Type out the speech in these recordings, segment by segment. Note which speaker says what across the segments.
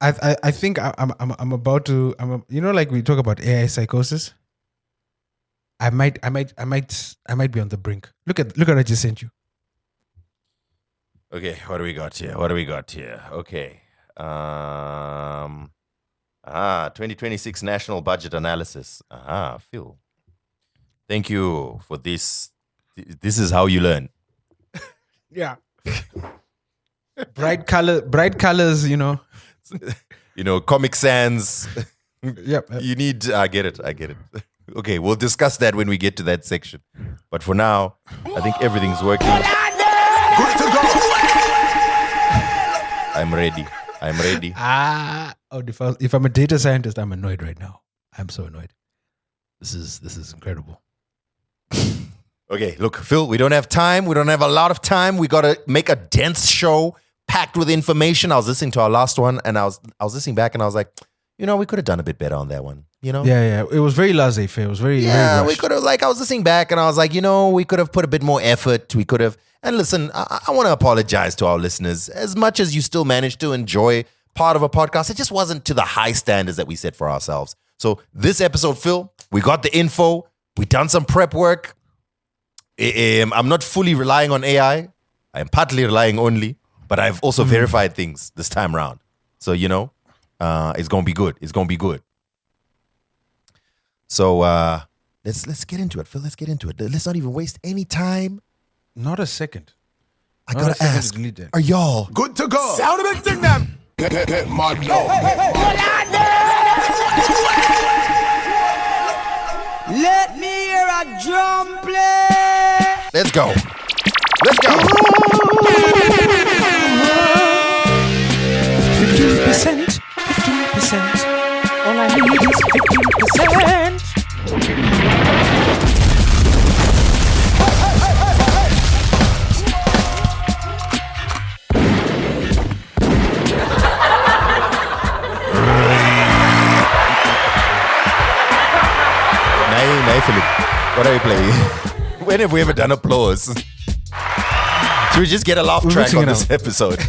Speaker 1: I think I'm about to. Like we talk about AI psychosis. I might be on the brink. Look at what I just sent you.
Speaker 2: Okay, what do we got here? Okay. 2026 national budget analysis. Phil. Thank you for this. This is how you learn.
Speaker 1: Yeah. bright colors,
Speaker 2: Comic Sans.
Speaker 1: Yep.
Speaker 2: You need, I get it. Okay, we'll discuss that when we get to that section. But for now, I think everything's working.
Speaker 3: Good to go.
Speaker 2: I'm ready.
Speaker 1: If I'm a data scientist, I'm annoyed right now. I'm so annoyed. This is incredible.
Speaker 2: Okay, look, Phil, we don't have time. We don't have a lot of time. We got to make a dense show packed with information. I was listening to our last one, and I was listening back, and I was like, we could have done a bit better on that one.
Speaker 1: Yeah. It was very laissez-faire. It was very very
Speaker 2: we could have, I was listening back, and I was like, we could have put a bit more effort. We could have. And listen, I want to apologize to our listeners. As much as you still managed to enjoy part of a podcast, it just wasn't to the high standards that we set for ourselves. So this episode, Phil, we got the info. We done some prep work. I'm not fully relying on AI. I am partly relying only, but I've also verified things this time around. So, it's going to be good. It's going to be good. So let's get into it, Phil. Let's get into it. Let's not even waste any time.
Speaker 1: Not a second.
Speaker 2: I got to ask, are y'all
Speaker 3: Good to go.
Speaker 4: Sound of it, sing them.
Speaker 3: Mad now.
Speaker 5: Let me hear a drum play.
Speaker 2: Let's go.
Speaker 1: 15%. All I need is 15%.
Speaker 2: Nay, Philip, what are you playing? When have we ever done applause? Should we just get a laugh track on this episode?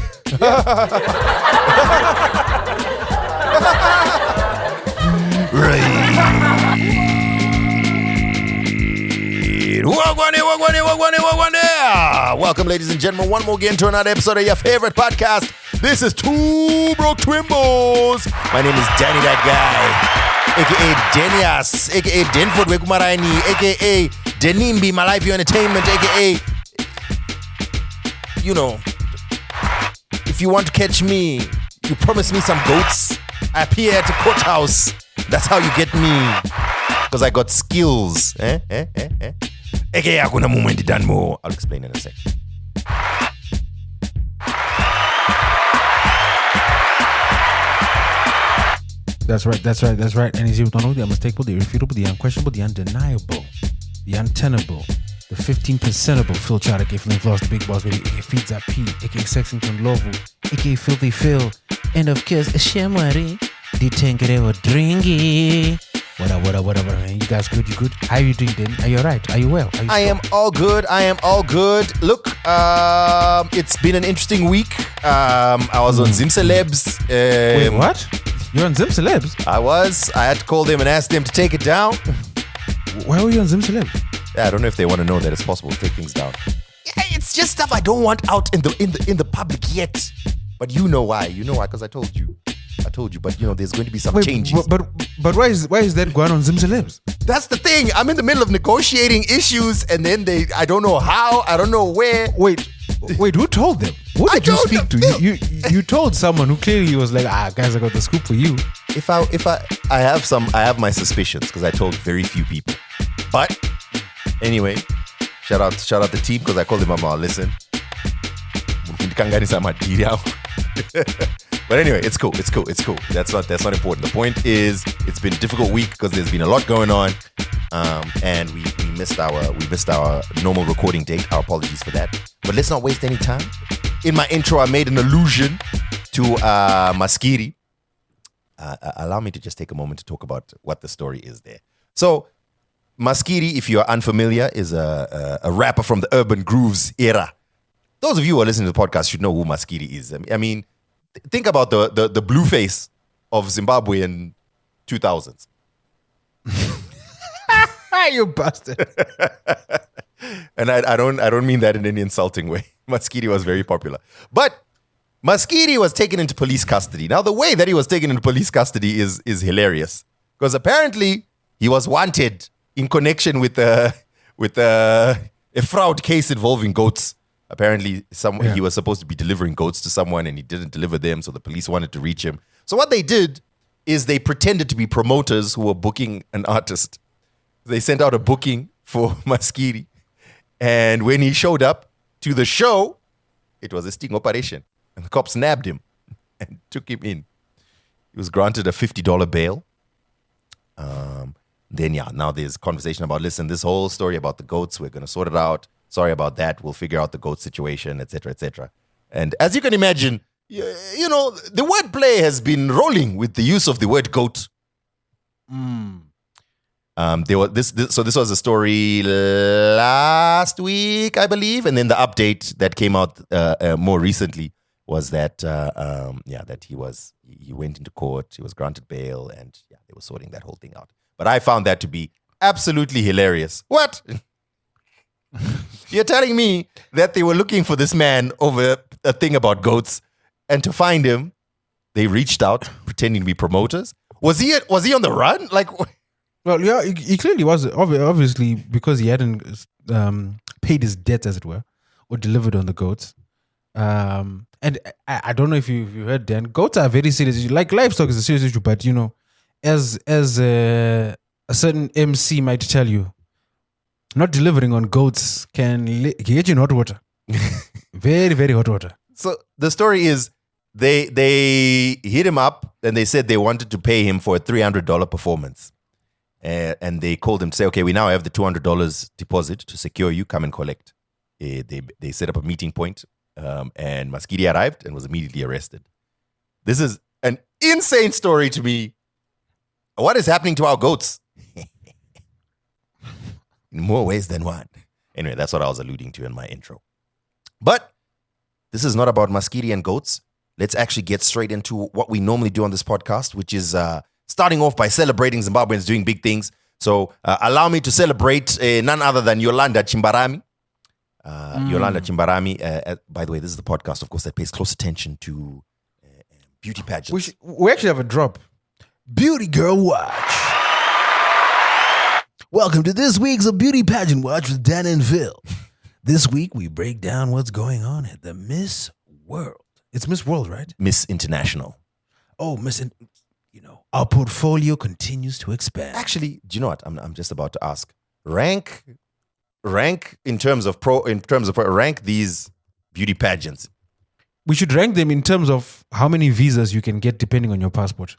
Speaker 2: Welcome, ladies and gentlemen, one more again to another episode of your favorite podcast. This is Two Broke Twimbos. My name is Danny That Guy, aka Denias, aka Denford Wekumaraini, aka Denimbi, my life, your entertainment, aka, if you want to catch me, you promise me some goats. I appear at the courthouse. That's how you get me. Because I got skills. Aka Hakuna Moment done more. I'll explain in a sec.
Speaker 1: That's right. And as you don't know, the unmistakable, the irrefutable, the unquestionable, the undeniable, the untenable, the 15%able Phil Chaddock, aka Flame Floss, the Big Boss, baby, aka Feeds Up P, aka Sexington Lovu, aka Filthy Phil, and of course, Shemari, the Tankereo Dringy. Whatever. Man. You guys good? You good? How are you doing, then? Are you alright? Are you well?
Speaker 2: I am all good. Look, it's been an interesting week. I was on Zim Celebs.
Speaker 1: Wait, what? You're on Zim Celebs?
Speaker 2: I had to call them and ask them to take it down.
Speaker 1: Why were you on Zim Celebs?
Speaker 2: Yeah, I don't know if they want to know that it's possible to take things down. Yeah, it's just stuff I don't want out in the public yet. But you know why? Because I told you. But there's going to be some changes.
Speaker 1: But why is that going on Zim Celebs?
Speaker 2: That's the thing. I'm in the middle of negotiating issues, and then I don't know how, I don't know where.
Speaker 1: Wait, who told them? Who did you speak to? You told someone who clearly was like, guys, I got the scoop for you.
Speaker 2: I have my suspicions because I told very few people. But anyway, shout out the team because I called them up. Listen, but anyway, it's cool. That's not important. The point is, it's been a difficult week because there's been a lot going on, and we missed our normal recording date. Our apologies for that. But let's not waste any time. In my intro, I made an allusion to Maskiri. Allow me to just take a moment to talk about what the story is there. So, Maskiri, if you are unfamiliar, is a rapper from the Urban Grooves era. Those of you who are listening to the podcast should know who Maskiri is. I mean, think about the blue face of Zimbabwe in 2000s.
Speaker 1: You bastard.
Speaker 2: And I don't mean that in any insulting way. Maskiri was very popular. But Maskiri was taken into police custody. Now, the way that he was taken into police custody is hilarious. Because apparently he was wanted in connection with a fraud case involving goats. Apparently he was supposed to be delivering goats to someone and he didn't deliver them, so the police wanted to reach him. So what they did is they pretended to be promoters who were booking an artist. They sent out a booking for Maskiri. And when he showed up to the show, it was a sting operation. And the cops nabbed him and took him in. He was granted a $50 bail. Now there's conversation about, listen, this whole story about the goats, we're going to sort it out. Sorry about that. We'll figure out the goat situation, etc., etc. And as you can imagine, you know, the wordplay has been rolling with the use of the word goat. This was a story last week, I believe, and then the update that came out more recently was that that he went into court, he was granted bail, and they were sorting that whole thing out. But I found that to be absolutely hilarious. What? You're telling me that they were looking for this man over a thing about goats, and to find him, they reached out pretending to be promoters? Was he on the run? Like,
Speaker 1: well, yeah, he clearly was, obviously, because he hadn't paid his debt, as it were, or delivered on the goats. And I don't know if you heard, Dan, goats are very serious issue. Like livestock is a serious issue, but you know, as a certain MC might tell you, not delivering on goats can get you in hot water. Very, very hot water.
Speaker 2: So the story is they hit him up and they said they wanted to pay him for a $300 performance. And they called him to say, okay, we now have the $200 deposit to secure you. Come and collect. They set up a meeting point, and Maskiri arrived and was immediately arrested. This is an insane story to me. What is happening to our goats? In more ways than one. Anyway, that's what I was alluding to in my intro. But this is not about Maskiri and goats. Let's actually get straight into what we normally do on this podcast, which is starting off by celebrating Zimbabweans doing big things. So allow me to celebrate none other than Yolanda Chimbarami. Yolanda Chimbarami. By the way, this is the podcast, of course, that pays close attention to beauty pageants.
Speaker 1: We actually have a drop. Beauty Girl Watch. Welcome to this week's Beauty Pageant Watch with Dan and Phil. This week, we break down what's going on at the Miss World. It's Miss World, right?
Speaker 2: Miss International.
Speaker 1: Oh, our portfolio continues to expand.
Speaker 2: Actually, do you know what? I'm just about to ask. Rank in terms of rank these beauty pageants.
Speaker 1: We should rank them in terms of how many visas you can get depending on your passport.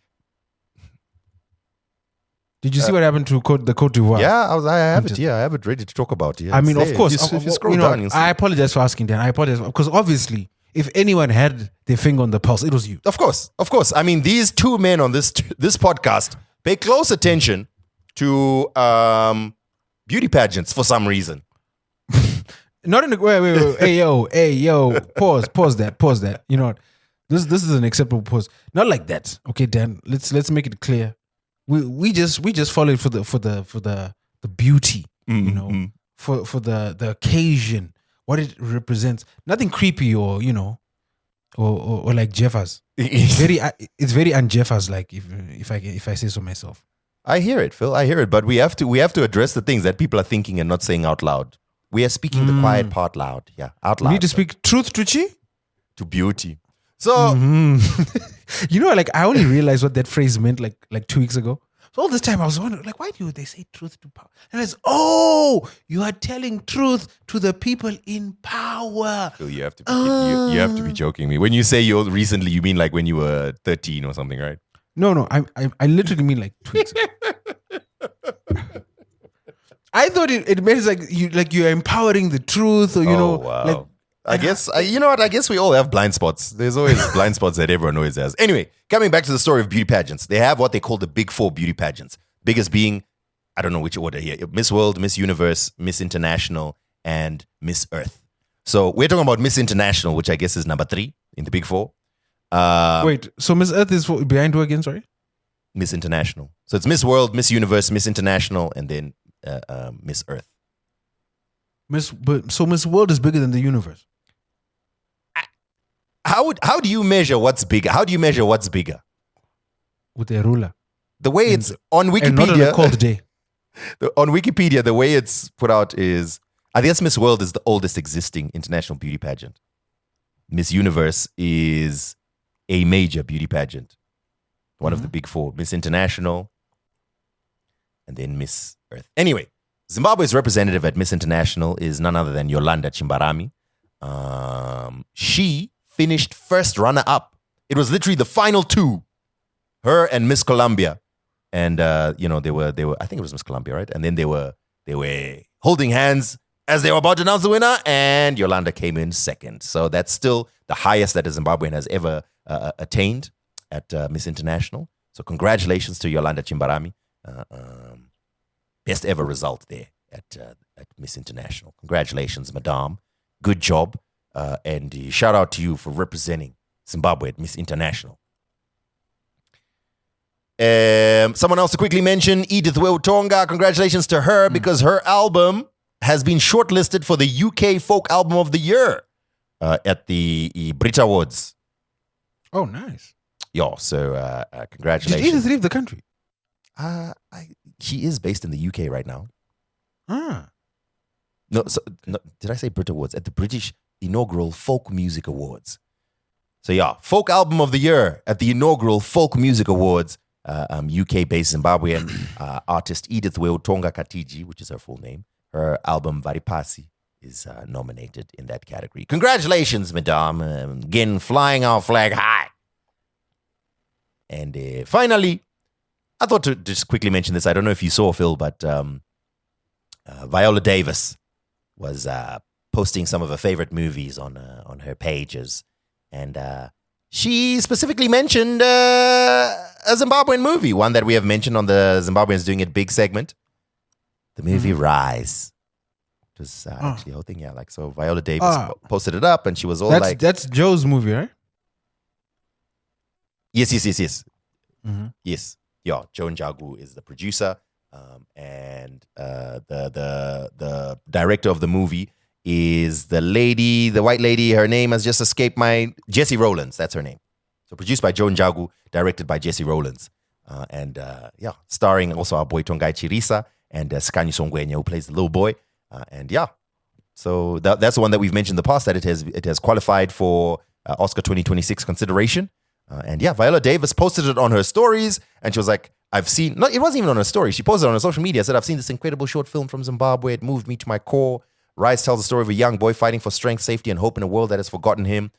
Speaker 1: Did you see what happened to the Côte d'Ivoire?
Speaker 2: Yeah, I have it. Yeah, I have it ready to talk about. Yeah,
Speaker 1: I mean, of course.
Speaker 2: If you scroll down,
Speaker 1: I apologize for asking, Dan. I apologize because obviously, if anyone had their finger on the pulse, it was you.
Speaker 2: Of course. I mean, these two men on this podcast pay close attention to beauty pageants for some reason.
Speaker 1: Not in the wait. Hey yo, pause that. You know what? This is an acceptable pause. Not like that. Okay, Dan. Let's make it clear. We just follow it for the beauty, you know, for the occasion, what it represents. Nothing creepy or or like Jeffers. It's very un-Jeffers like if I say so myself.
Speaker 2: I hear it, Phil. I hear it, but we have to address the things that people are thinking and not saying out loud. We are speaking the quiet part loud. Yeah, out loud.
Speaker 1: We need to speak truth to chi?
Speaker 2: To beauty. So,
Speaker 1: you know, like I only realized what that phrase meant like 2 weeks ago. So all this time I was wondering, like, why do they say truth to power? And it's, you are telling truth to the people in power.
Speaker 2: Phil, you have to be joking me. When you say you recently, you mean like when you were 13 or something, right?
Speaker 1: No, I literally mean like 2 weeks ago. I thought it meant you're empowering the truth, or
Speaker 2: wow.
Speaker 1: like.
Speaker 2: I guess, you know what? I guess we all have blind spots. There's always blind spots that everyone always has. Anyway, coming back to the story of beauty pageants, they have what they call the big four beauty pageants. Biggest being, I don't know which order here, Miss World, Miss Universe, Miss International, and Miss Earth. So we're talking about Miss International, which I guess is number 3 in the big four.
Speaker 1: Wait, so Miss Earth is behind who again? Sorry,
Speaker 2: Miss International. So it's Miss World, Miss Universe, Miss International, and then Miss Earth.
Speaker 1: Miss World is bigger than the universe.
Speaker 2: How do you measure what's bigger? How do you measure what's bigger?
Speaker 1: With a ruler.
Speaker 2: The way it's on Wikipedia.
Speaker 1: And not on a cold day.
Speaker 2: On Wikipedia, the way it's put out is, I guess Miss World is the oldest existing international beauty pageant. Miss Universe is a major beauty pageant. One of the big four. Miss International, and then Miss Earth. Anyway, Zimbabwe's representative at Miss International is none other than Yolanda Chimbarami. She finished first runner-up. It was literally the final two, her and Miss Colombia. And they were. I think it was Miss Colombia, right? And then they were holding hands as they were about to announce the winner, and Yolanda came in second. So that's still the highest that a Zimbabwean has ever attained at Miss International. So congratulations to Yolanda Chimbarami. Best ever result there at Miss International. Congratulations, madame. Good job. And shout out to you for representing Zimbabwe at Miss International. Someone else to quickly mention, Edith Weutonga. Congratulations to her because her album has been shortlisted for the UK Folk Album of the Year at the Brit Awards.
Speaker 1: Oh, nice.
Speaker 2: Yeah, so congratulations.
Speaker 1: Did Edith leave the country?
Speaker 2: She is based in the UK right now.
Speaker 1: Ah.
Speaker 2: No, did I say Brit Awards? At the British Inaugural Folk Music Awards. So yeah, Folk Album of the Year at the inaugural Folk Music Awards. UK-based Zimbabwean artist Edith Weutonga Katiji, which is her full name. Her album Varipasi is nominated in that category. Congratulations, madame. Again, flying our flag high. And finally, I thought to just quickly mention this. I don't know if you saw, Phil, but Viola Davis was posting some of her favorite movies on her pages. And she specifically mentioned a Zimbabwean movie, one that we have mentioned on the Zimbabweans Doing It Big segment. The movie Rise. It was actually a whole thing, yeah. Like, so Viola Davis posted it up and she was all like...
Speaker 1: That's Joe's movie, right?
Speaker 2: Yes. Mm-hmm. Yes. Yeah, Joe Njagu is the producer. And the director of the movie is the white lady. Her name has just escaped Jessie Rowlands. That's her name. So produced by Joe Njagu, directed by Jessie Rowlands. Starring also our boy Tongai Chirisa and Skanyi Songwenya, who plays the little boy. So that's the one that we've mentioned in the past, that it has qualified for Oscar 2026 consideration. Viola Davis posted it on her stories, and she was like, it wasn't even on her story. She posted it on her social media, said, I've seen this incredible short film from Zimbabwe. It moved me to my core. Rise tells the story of a young boy fighting for strength, safety, and hope in a world that has forgotten him.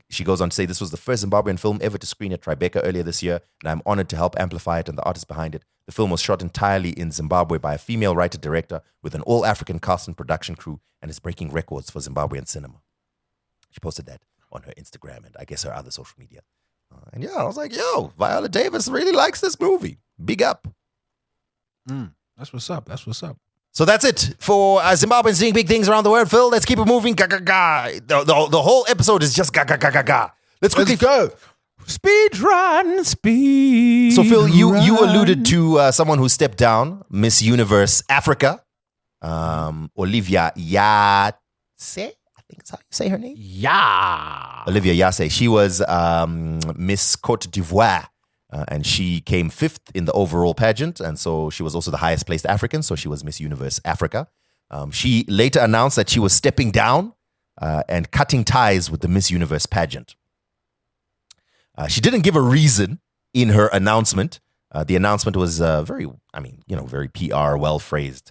Speaker 2: She goes on to say, this was the first Zimbabwean film ever to screen at Tribeca earlier this year, and I'm honored to help amplify it and the artist behind it. The film was shot entirely in Zimbabwe by a female writer-director with an all-African cast and production crew, and is breaking records for Zimbabwean cinema. She posted that on her Instagram and I guess her other social media. I was like, Viola Davis really likes this movie. Big up.
Speaker 1: That's what's up.
Speaker 2: So that's it for Zimbabweans doing big things around the world, Phil. Let's keep it moving. Ga, ga, ga. The whole episode is just ga, ga, ga, ga, ga. Let's
Speaker 1: go. Speed run.
Speaker 2: So, Phil, you alluded to someone who stepped down, Miss Universe Africa, Olivia Yase. I think that's how you say her name.
Speaker 1: Yeah.
Speaker 2: Olivia Yase. She was Miss Cote d'Ivoire. And she came fifth in the overall pageant. And so she was also the highest placed African. So she was Miss Universe Africa. She later announced that she was stepping down and cutting ties with the Miss Universe pageant. She didn't give a reason in her announcement. The announcement was very PR, well-phrased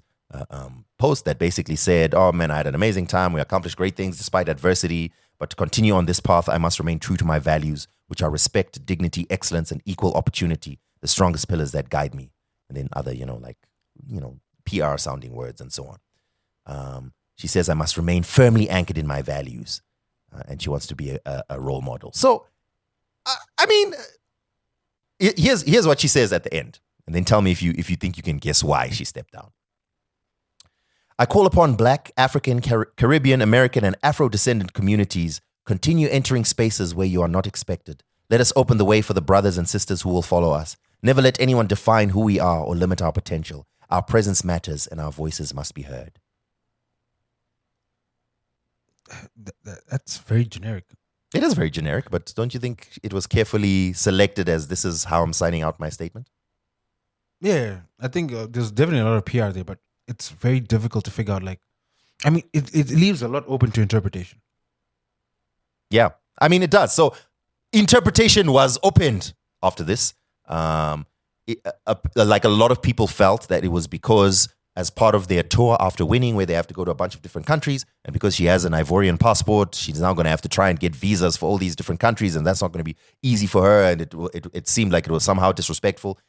Speaker 2: post that basically said, oh man, I had an amazing time. We accomplished great things despite adversity. But to continue on this path, I must remain true to my values, which are respect, dignity, excellence, and equal opportunity, the strongest pillars that guide me. And then other, PR sounding words and so on. She says, I must remain firmly anchored in my values. And she wants to be a role model. So, here's what she says at the end. And then tell me if you think you can guess why she stepped down. I call upon Black, African, Caribbean, American, and Afro-descendant communities, continue entering spaces where you are not expected. Let us open the way for the brothers and sisters who will follow us. Never let anyone define who we are or limit our potential. Our presence matters and our voices must be heard.
Speaker 1: That's very generic.
Speaker 2: It is very generic, but don't you think it was carefully selected as this is how I'm signing out my statement?
Speaker 1: Yeah, I think there's definitely a lot of PR there, but it's very difficult to figure out. It leaves a lot open to interpretation.
Speaker 2: Yeah, I mean, it does. So interpretation was opened after this. Like a lot of people felt that it was because as part of their tour after winning, where they have to go to a bunch of different countries, and because she has an Ivorian passport, she's now going to have to try and get visas for all these different countries, and that's not going to be easy for her, and it seemed like it was somehow disrespectful.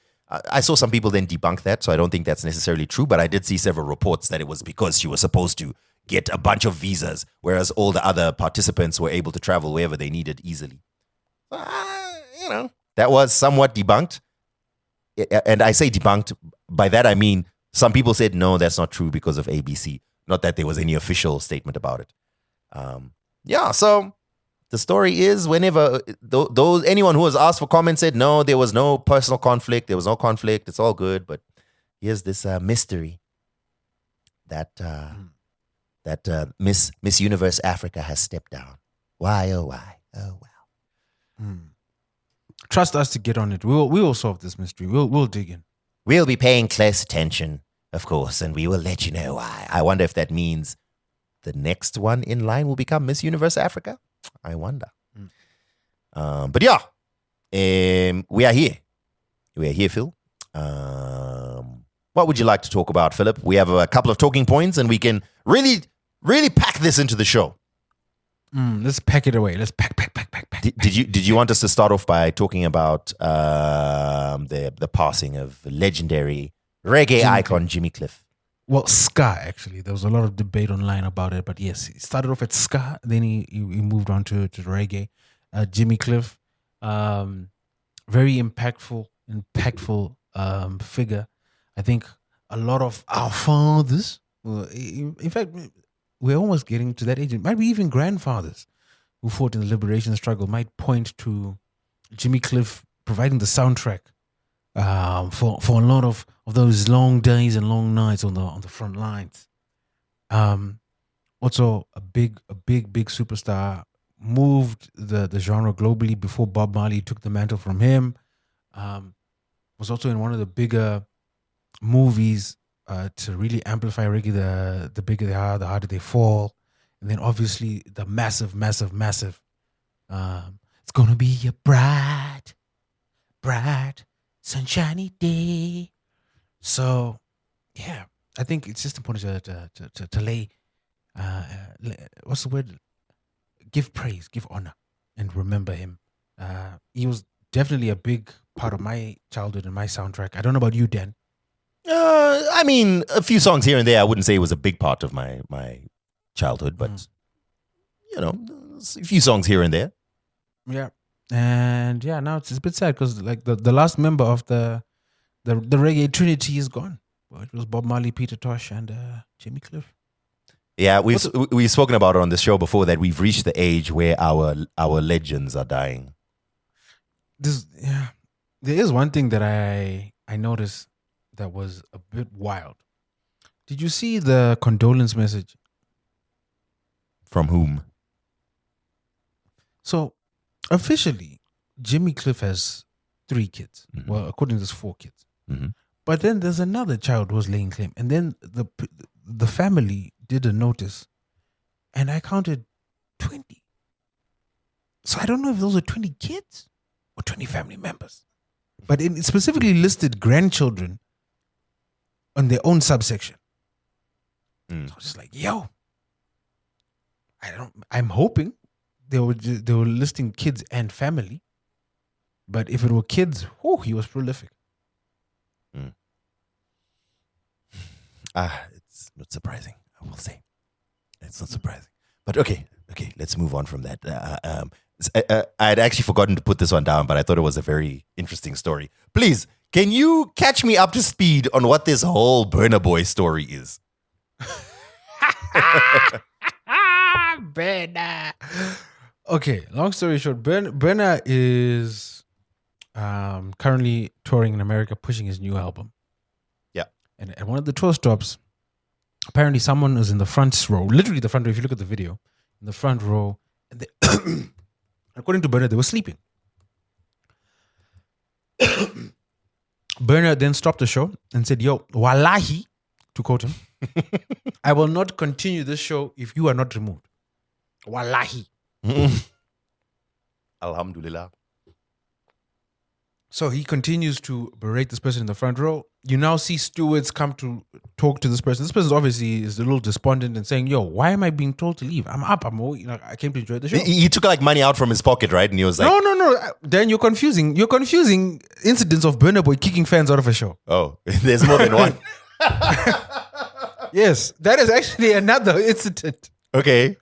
Speaker 2: I saw some people then debunk that, so I don't think that's necessarily true, but I did see several reports that it was because she was supposed to get a bunch of visas, whereas all the other participants were able to travel wherever they needed easily. That was somewhat debunked. And I say debunked, by that I mean some people said, no, that's not true because of ABC. Not that there was any official statement about it. So the story is whenever anyone who was asked for comment said, no, there was no personal conflict. There was no conflict. It's all good. But here's this mystery that Miss Universe Africa has stepped down. Why, oh, why? Oh, wow.
Speaker 1: Trust us to get on it. We will solve this mystery. We'll dig in.
Speaker 2: We'll be paying close attention, of course, and we will let you know why. I wonder if that means the next one in line will become Miss Universe Africa. I wonder. But yeah, we are here. We are here, Phil. What would you like to talk about, Philip? We have a couple of talking points, and we can really, really pack this into the show.
Speaker 1: Let's pack it away. Let's pack.
Speaker 2: Did you want us to start off by talking about the passing of legendary reggae icon Jimmy Cliff?
Speaker 1: Well, ska, actually. There was a lot of debate online about it, but yes, he started off at ska, then he moved on to reggae. Jimmy Cliff, very impactful figure. I think a lot of our fathers, in fact, we're almost getting to that age. Maybe even grandfathers who fought in the liberation struggle might point to Jimmy Cliff providing the soundtrack for a lot of those long days and long nights on the front lines. Also a big superstar, moved the genre globally before Bob Marley took the mantle from him. Was also in one of the bigger movies to really amplify reggae. The bigger they are, the harder they fall. And then obviously the massive it's gonna be a bright sunshiny day. So yeah, I think it's just important to lay what's the word? Give praise, give honor, and remember him. He was definitely a big part of my childhood and my soundtrack. I don't know about you, Dan.
Speaker 2: I mean, a few songs here and there. I wouldn't say it was a big part of my childhood, but a few songs here and there.
Speaker 1: Yeah, and yeah, now it's a bit sad because like the last member of the reggae trinity is gone. Well, it was Bob Marley, Peter Tosh, and Jimmy Cliff.
Speaker 2: Yeah, we've spoken about it on the show before that we've reached the age where our legends are dying.
Speaker 1: There is one thing that I noticed that was a bit wild. Did you see the condolence message?
Speaker 2: From whom?
Speaker 1: So, officially, Jimmy Cliff has 3 kids.
Speaker 2: Mm-hmm.
Speaker 1: Well, according to this, 4 kids.
Speaker 2: Mm-hmm.
Speaker 1: But then there's another child who was laying claim. And then the family did a notice. And I counted 20. So I don't know if those are 20 kids or 20 family members. But it specifically listed grandchildren on their own subsection. So I was just like, yo. I'm hoping they were listing kids and family. But if it were kids, he was prolific.
Speaker 2: It's not surprising, I will say. It's not surprising. But okay, let's move on from that. I had actually forgotten to put this one down, but I thought it was a very interesting story. Please, can you catch me up to speed on what this whole Burna Boy story is?
Speaker 1: Burna. Okay, long story short, Burna is currently touring in America, pushing his new album.
Speaker 2: Yeah.
Speaker 1: And at one of the tour stops, apparently someone was in the front row, literally the front row. If you look at the video, in the front row, and they, according to Burna, they were sleeping. Burna then stopped the show and said, "Yo, wallahi," to quote him, "I will not continue this show if you are not removed. Wallahi."
Speaker 2: Alhamdulillah.
Speaker 1: So he continues to berate this person in the front row. You now see stewards come to talk to this person. This person obviously is a little despondent and saying, "Yo, why am I being told to leave? I'm up. I came to enjoy the show."
Speaker 2: He took like money out from his pocket, right? And he was like,
Speaker 1: No. Dan, you're confusing. You're confusing incidents of Burna Boy kicking fans out of a show.
Speaker 2: "Oh, there's more than one."
Speaker 1: Yes, that is actually another incident.
Speaker 2: Okay.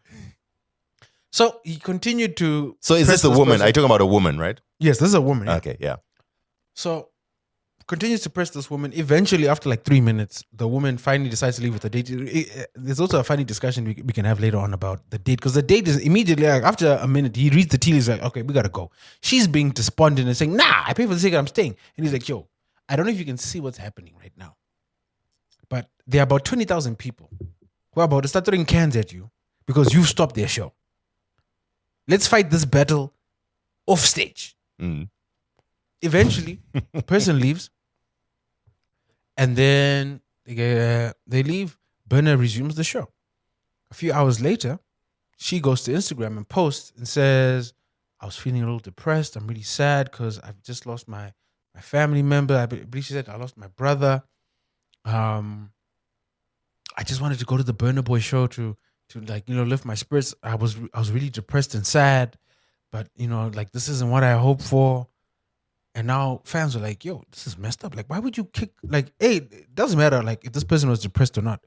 Speaker 1: So he continued to.
Speaker 2: So is
Speaker 1: press
Speaker 2: this a woman?
Speaker 1: person.
Speaker 2: Are you talking about a woman, right?
Speaker 1: Yes, this is a woman. Yeah.
Speaker 2: Okay, yeah.
Speaker 1: So continues to press this woman. Eventually, after like 3 minutes, the woman finally decides to leave with the date. There's also a funny discussion we can have later on about the date, because the date is immediately like after a minute, he reads the tea. He's like, "Okay, we gotta go." She's being despondent and saying, "Nah, I pay for the ticket. I'm staying." And he's like, "Yo, I don't know if you can see what's happening right now, but there are about 20,000 people who are about to start throwing cans at you because you've stopped their show. Let's fight this battle off stage." Eventually, the person leaves, and then they leave. Burna resumes the show. A few hours later, she goes to Instagram and posts and says, "I was feeling a little depressed. I'm really sad because I've just lost my family member. I believe she said I lost my brother. I just wanted to go to the Burna Boy show to lift my spirits. I was really depressed and sad, but this isn't what I hoped for." And now fans are like, "Yo, this is messed up. Like, why would you kick? Like, hey, it doesn't matter like if this person was depressed or not.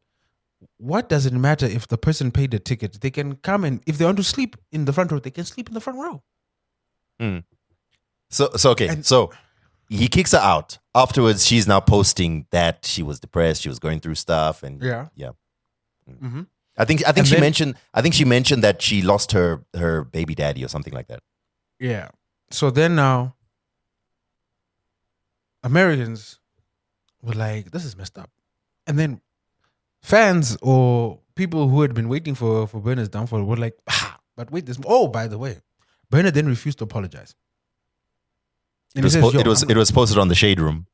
Speaker 1: What does it matter if the person paid the ticket? They can come and if they want to sleep in the front row, they can sleep in the front row."
Speaker 2: So okay. So he kicks her out. Afterwards, she's now posting that she was depressed, she was going through stuff, and
Speaker 1: Yeah.
Speaker 2: Mm-hmm. I think she mentioned that she lost her baby daddy or something like that.
Speaker 1: Yeah. So then now, Americans were like, "This is messed up," and then fans or people who had been waiting for Burna's downfall were like, "But wait, this. Oh, by the way, Burna then refused to apologize."
Speaker 2: It was posted on the Shade Room.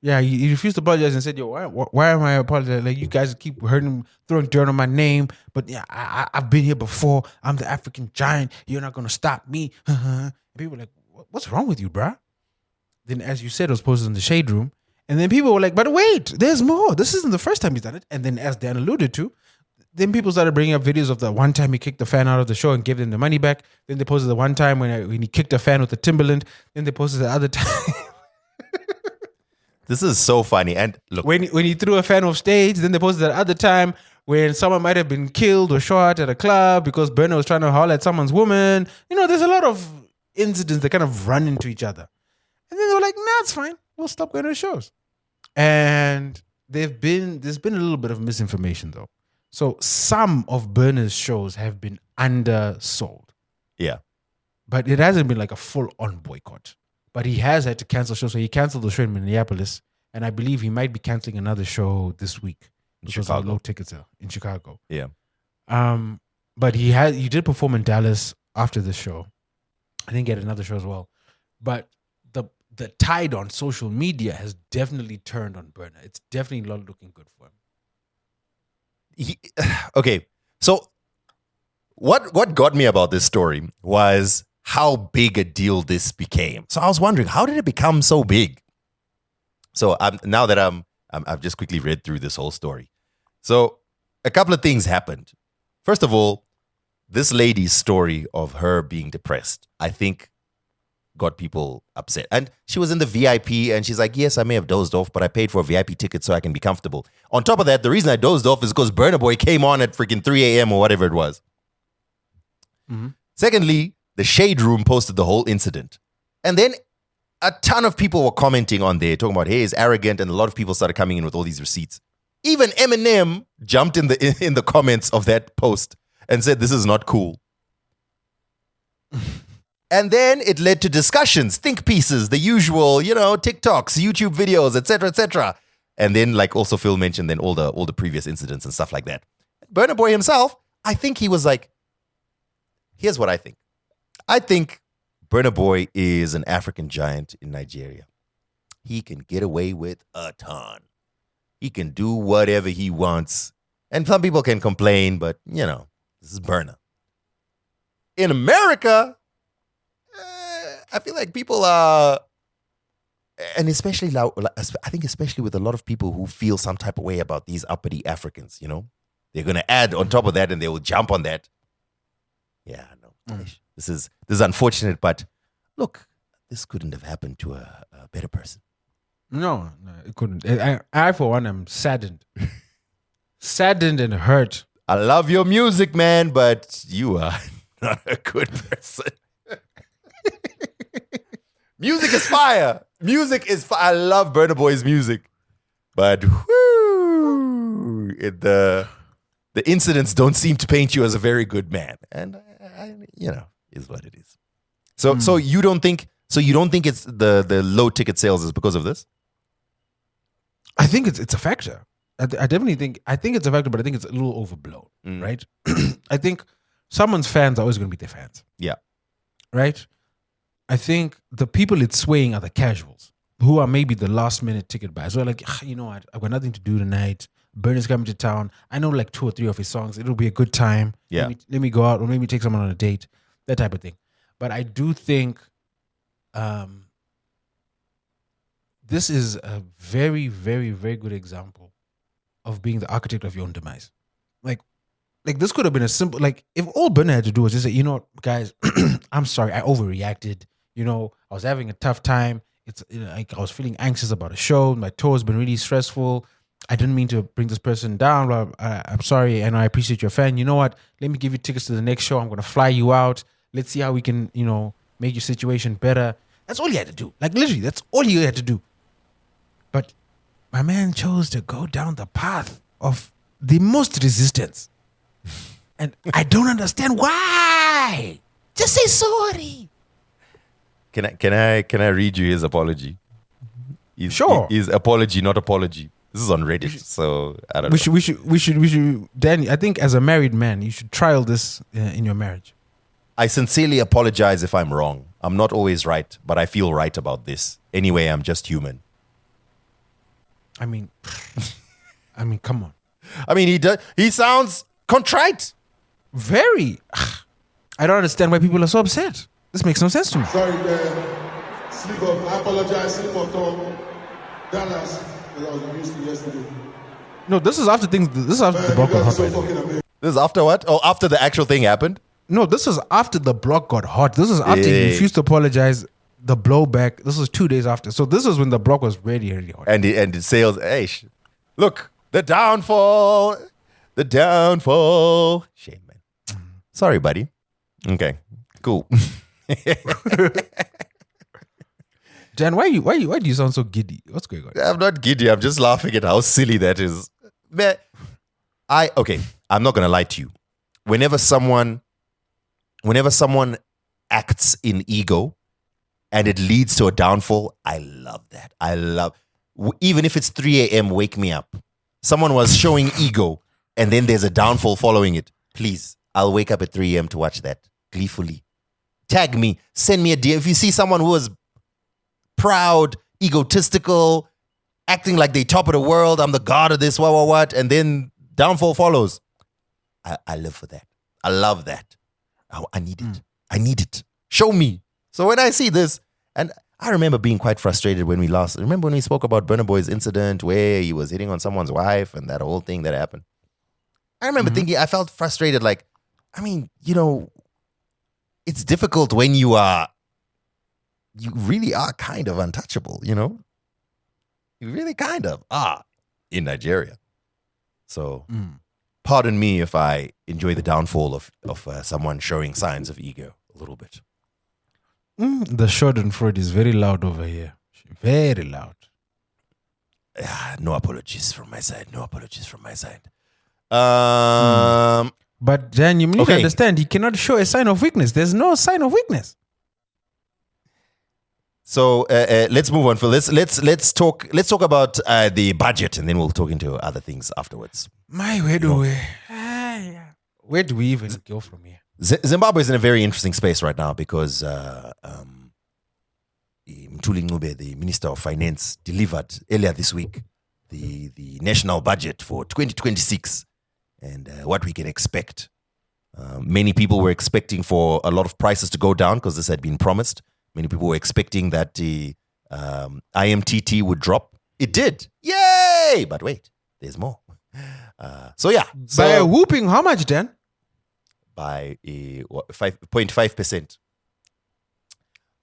Speaker 1: Yeah, he refused to apologize and said, "Yo, why am I apologizing? Like, you guys keep hurting, throwing dirt on my name, but yeah, I've been here before. I'm the African giant. You're not gonna stop me." And people were like, "What's wrong with you, bruh?" Then, as you said, it was posted in the Shade Room, and then people were like, "But wait, there's more. This isn't the first time he's done it." And then, as Dan alluded to, then people started bringing up videos of the one time he kicked the fan out of the show and gave them the money back. Then they posted the one time when he kicked a fan with the Timberland. Then they posted the other time.
Speaker 2: This is so funny. And look,
Speaker 1: when he threw a fan off stage. Then they posted the other time when someone might have been killed or shot at a club because Burna was trying to holler at someone's woman. There's a lot of incidents that kind of run into each other. And then they were like, "Nah, it's fine. We'll stop going to the shows." And there's been a little bit of misinformation though. So some of Burna's shows have been undersold.
Speaker 2: Yeah.
Speaker 1: But it hasn't been like a full-on boycott. But he has had to cancel shows. So he canceled the show in Minneapolis. And I believe he might be canceling another show this week. Because of low tickets in Chicago.
Speaker 2: Yeah.
Speaker 1: But he did perform in Dallas after the show. I think he had another show as well. But the tide on social media has definitely turned on Burna. It's definitely not looking good for him.
Speaker 2: Okay, so what got me about this story was how big a deal this became. So I was wondering, how did it become so big? So now that I've just quickly read through this whole story. So a couple of things happened. First of all, this lady's story of her being depressed, I think, got people upset. And she was in the VIP and she's like, "Yes, I may have dozed off, but I paid for a VIP ticket so I can be comfortable." On top of that, the reason I dozed off is because Burna Boy came on at freaking 3 a.m. or whatever it was.
Speaker 1: Mm-hmm.
Speaker 2: Secondly, the Shade Room posted the whole incident. And then a ton of people were commenting on there, talking about, "Hey, he's arrogant," and a lot of people started coming in with all these receipts. Even Eminem jumped in the comments of that post and said, "This is not cool." And then it led to discussions, think pieces, the usual, TikToks, YouTube videos, etc., etc. And then, like also Phil mentioned, then all the previous incidents and stuff like that. Burna Boy himself, I think he was like, here's what I think. I think Burna Boy is an African giant in Nigeria. He can get away with a ton. He can do whatever he wants. And some people can complain, but, this is Burna. In America, I feel like people are, and especially, I think especially with a lot of people who feel some type of way about these uppity Africans, they're going to add on top of that and they will jump on that. Yeah, no. This is unfortunate, but look, this couldn't have happened to a better person.
Speaker 1: No, it couldn't. I for one, am saddened. Saddened and hurt.
Speaker 2: I love your music, man, but you are not a good person. Music is fire. I love Burna Boy's music. But the incidents don't seem to paint you as a very good man. And, is what it is. So you don't think it's the low ticket sales is because of this?
Speaker 1: I think it's a factor. I definitely think it's a factor, but I think it's a little overblown, right? I think someone's fans are always going to be their fans.
Speaker 2: Yeah.
Speaker 1: Right? I think the people it's swaying are the casuals who are maybe the last minute ticket buyers. So like, you know what? I've got nothing to do tonight. Burna's coming to town. I know like 2 or 3 of his songs. It'll be a good time.
Speaker 2: Yeah.
Speaker 1: Let me go out or maybe take someone on a date. That type of thing. But I do think this is a very, very, very good example of being the architect of your own demise. Like this could have been a simple, like if all Burna had to do was just say, you know what, guys, I'm sorry, I overreacted. I was having a tough time. It's like I was feeling anxious about a show. My tour has been really stressful. I didn't mean to bring this person down. I'm sorry, and I appreciate your fan. You know what? Let me give you tickets to the next show. I'm going to fly you out. Let's see how we can, make your situation better. That's all he had to do. Like literally, that's all he had to do. But my man chose to go down the path of the most resistance. And I don't understand why. Just say sorry.
Speaker 2: Can I read you his apology?
Speaker 1: Sure.
Speaker 2: His apology, not apology. This is on Reddit, so I don't know.
Speaker 1: We should, Danny, I think as a married man, you should trial this in your marriage.
Speaker 2: I sincerely apologize if I'm wrong. I'm not always right, but I feel right about this. Anyway, I'm just human.
Speaker 1: I mean, come on.
Speaker 2: I mean, he sounds contrite.
Speaker 1: Very. I don't understand why people are so upset. This makes no sense to me.
Speaker 3: Sorry, sleep off. I apologize. Sleep off, Tom. Dallas, I was used to yesterday.
Speaker 1: No, this is after things. This is after the block got hot. By the way.
Speaker 2: This is after what? Oh, after the actual thing happened?
Speaker 1: No, this is after the block got hot. This is after he refused to apologize. The blowback. This was 2 days after. So this was when the block was really, really hot.
Speaker 2: And the sales. Hey, look, the downfall. The downfall. Shame, man. Sorry, buddy. Okay, cool.
Speaker 1: Dan, why do you sound so giddy? What's going on?
Speaker 2: I'm not giddy. I'm just laughing at how silly that is. I'm not gonna lie to you. Whenever someone acts in ego and it leads to a downfall, I love that. Even if it's 3 a.m., wake me up. Someone was showing ego and then there's a downfall following it. Please, I'll wake up at 3 a.m. to watch that gleefully. Tag me, send me a DM. If you see someone who is proud, egotistical, acting like they top of the world, I'm the god of this, what, and then downfall follows. I live for that. I love that. I need it. I need it. Show me. So when I see this, and I remember being quite frustrated when we spoke about Burna Boy's incident where he was hitting on someone's wife and that whole thing that happened. I remember thinking, I felt frustrated. Like, I mean, it's difficult when you really are kind of untouchable, You really kind of are in Nigeria. So pardon me if I enjoy the downfall of someone showing signs of ego a little bit.
Speaker 1: The Schadenfreude is very loud over here. Very loud.
Speaker 2: No apologies from my side.
Speaker 1: But then you need to
Speaker 2: Okay.
Speaker 1: understand, he cannot show a sign of weakness. There's no sign of weakness.
Speaker 2: So let's move on, Phil. Let's talk about the budget, and then we'll talk into other things afterwards.
Speaker 1: Where do we even go from here?
Speaker 2: Zimbabwe is in a very interesting space right now because Mthuli Ncube, the Minister of Finance, delivered earlier this week the national budget for 2026 and what we can expect. Many people were expecting for a lot of prices to go down because this had been promised. Many people were expecting that the IMTT would drop. It did. Yay! But wait, there's more.
Speaker 1: By a whooping, how much, Dan?
Speaker 2: By 5.5%.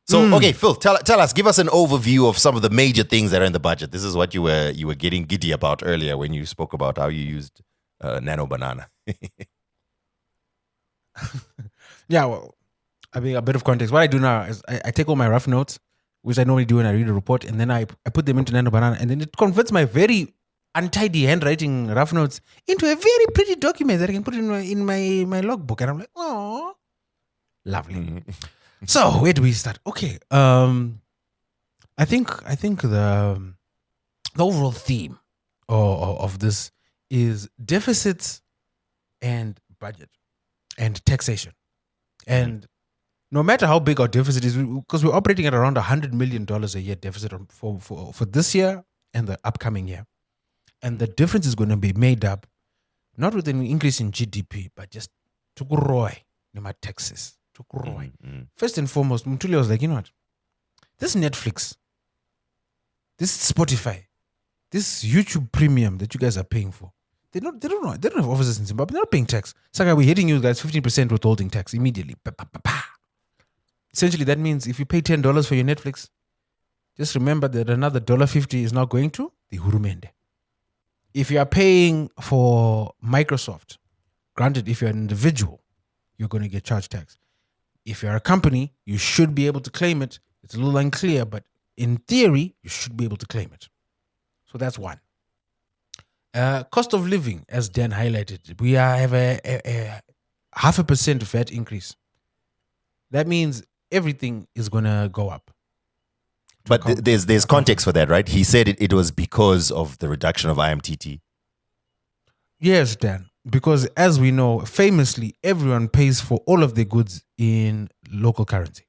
Speaker 2: So, okay, Phil, tell us, give us an overview of some of the major things that are in the budget. This is what you were getting giddy about earlier when you spoke about how you used Nano Banana.
Speaker 1: Yeah, well, I mean, a bit of context. What I do now is I take all my rough notes, which I normally do when I read a report, and then I put them into Nano Banana, and then it converts my very untidy handwriting rough notes into a very pretty document that I can put in my logbook. And I'm like, oh, lovely. So where do we start? Okay, I think the overall theme of this is deficits and budget and taxation. And no matter how big our deficit is, because we're operating at around $100 million a year deficit for this year and the upcoming year. And the difference is going to be made up not with an increase in GDP, but just to grow my taxes. To grow. First and foremost, Mthuli was like, you know what? This Netflix, this Spotify, this YouTube Premium that you guys are paying for, they don't have offices in Zimbabwe. They're not paying tax. It's like we're hitting you guys 15% withholding tax immediately. Essentially, that means if you pay $10 for your Netflix, just remember that another $1.50 is now going to the Hurumende. If you are paying for Microsoft, granted, if you're an individual, you're going to get charged tax. If you're a company, you should be able to claim it. It's a little unclear, but in theory, you should be able to claim it. So that's one. Cost of living, as Dan highlighted, we have a 0.5% VAT increase. That means everything is going to go up.
Speaker 2: But there's context for that, right? He said it was because of the reduction of IMTT.
Speaker 1: Yes, Dan. Because as we know, famously, everyone pays for all of their goods in local currency.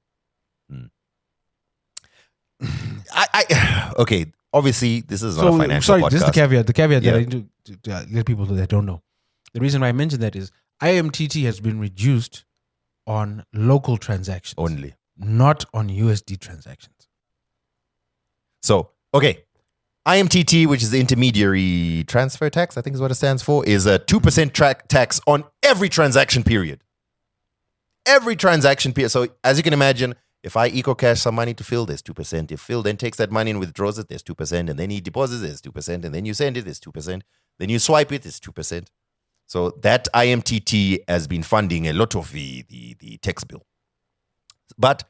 Speaker 2: Okay, obviously, this is not a financial podcast.
Speaker 1: Just the caveat that I need to let people know that don't know. The reason why I mentioned that is IMTT has been reduced on local transactions.
Speaker 2: Only.
Speaker 1: Not on USD transactions.
Speaker 2: So, okay. IMTT, which is the intermediary transfer tax, I think is what it stands for, is a 2% tax on every transaction period. Every transaction period. So, as you can imagine, if I eco-cash some money to Phil, there's 2%. If Phil then takes that money and withdraws it, there's 2%. And then he deposits, there's 2%. And then you send it, there's 2%. Then you swipe it, it's 2%. So, that IMTT has been funding a lot of the tax bill. But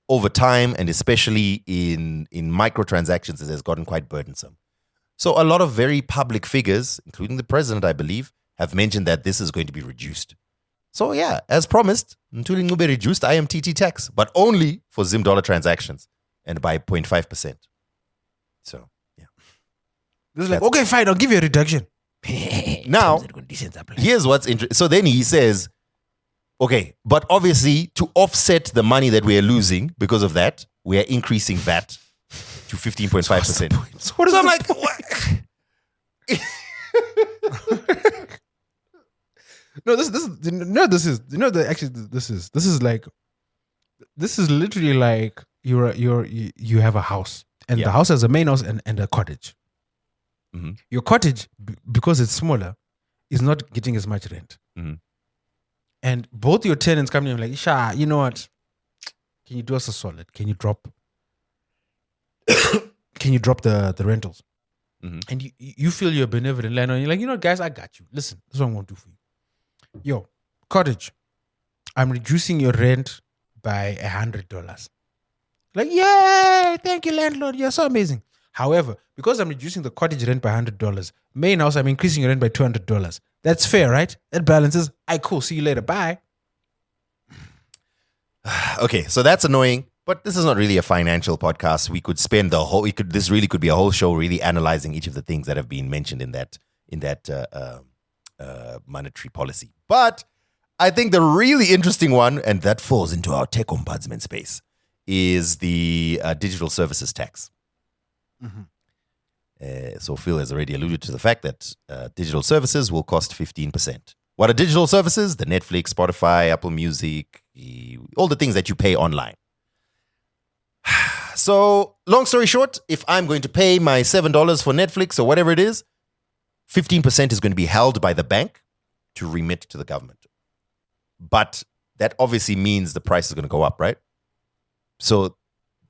Speaker 2: over time, and especially in microtransactions, it has gotten quite burdensome. So a lot of very public figures, including the president, I believe, have mentioned that this is going to be reduced. So yeah, as promised, Mthuli Ncube reduced IMTT tax, but only for Zim dollar transactions and by 0.5%. So yeah.
Speaker 1: This is like, okay, fine, I'll give you a reduction.
Speaker 2: Now, here's what's interesting. So then he says, okay, but obviously to offset the money that we are losing because of that, we are increasing VAT to 15.5%. So I'm like, what?
Speaker 1: This is literally like you have a house and the house has a main house and a cottage.
Speaker 2: Mm-hmm.
Speaker 1: Your cottage, because it's smaller, is not getting as much rent.
Speaker 2: Mm-hmm.
Speaker 1: And both your tenants come in like, Sha, you know what? Can you do us a solid? Can you drop the rentals?
Speaker 2: Mm-hmm.
Speaker 1: And you feel you're benevolent landlord. You're like, you know, guys, I got you. Listen, this is what I'm going to do for you. Yo, cottage, I'm reducing your rent by $100. Like, yay, thank you, landlord. You're so amazing. However, because I'm reducing the cottage rent by $100, main house, I'm increasing your rent by $200. That's fair, right? It balances. Cool. See you later. Bye.
Speaker 2: Okay, so that's annoying, but this is not really a financial podcast. We could spend this really could be a whole show really analyzing each of the things that have been mentioned in that monetary policy. But I think the really interesting one, and that falls into our tech ombudsman space, is the digital services tax. So Phil has already alluded to the fact that digital services will cost 15%. What are digital services? The Netflix, Spotify, Apple Music, all the things that you pay online. So, long story short, if I'm going to pay my $7 for Netflix or whatever it is, 15% is going to be held by the bank to remit to the government. But that obviously means the price is going to go up, right? So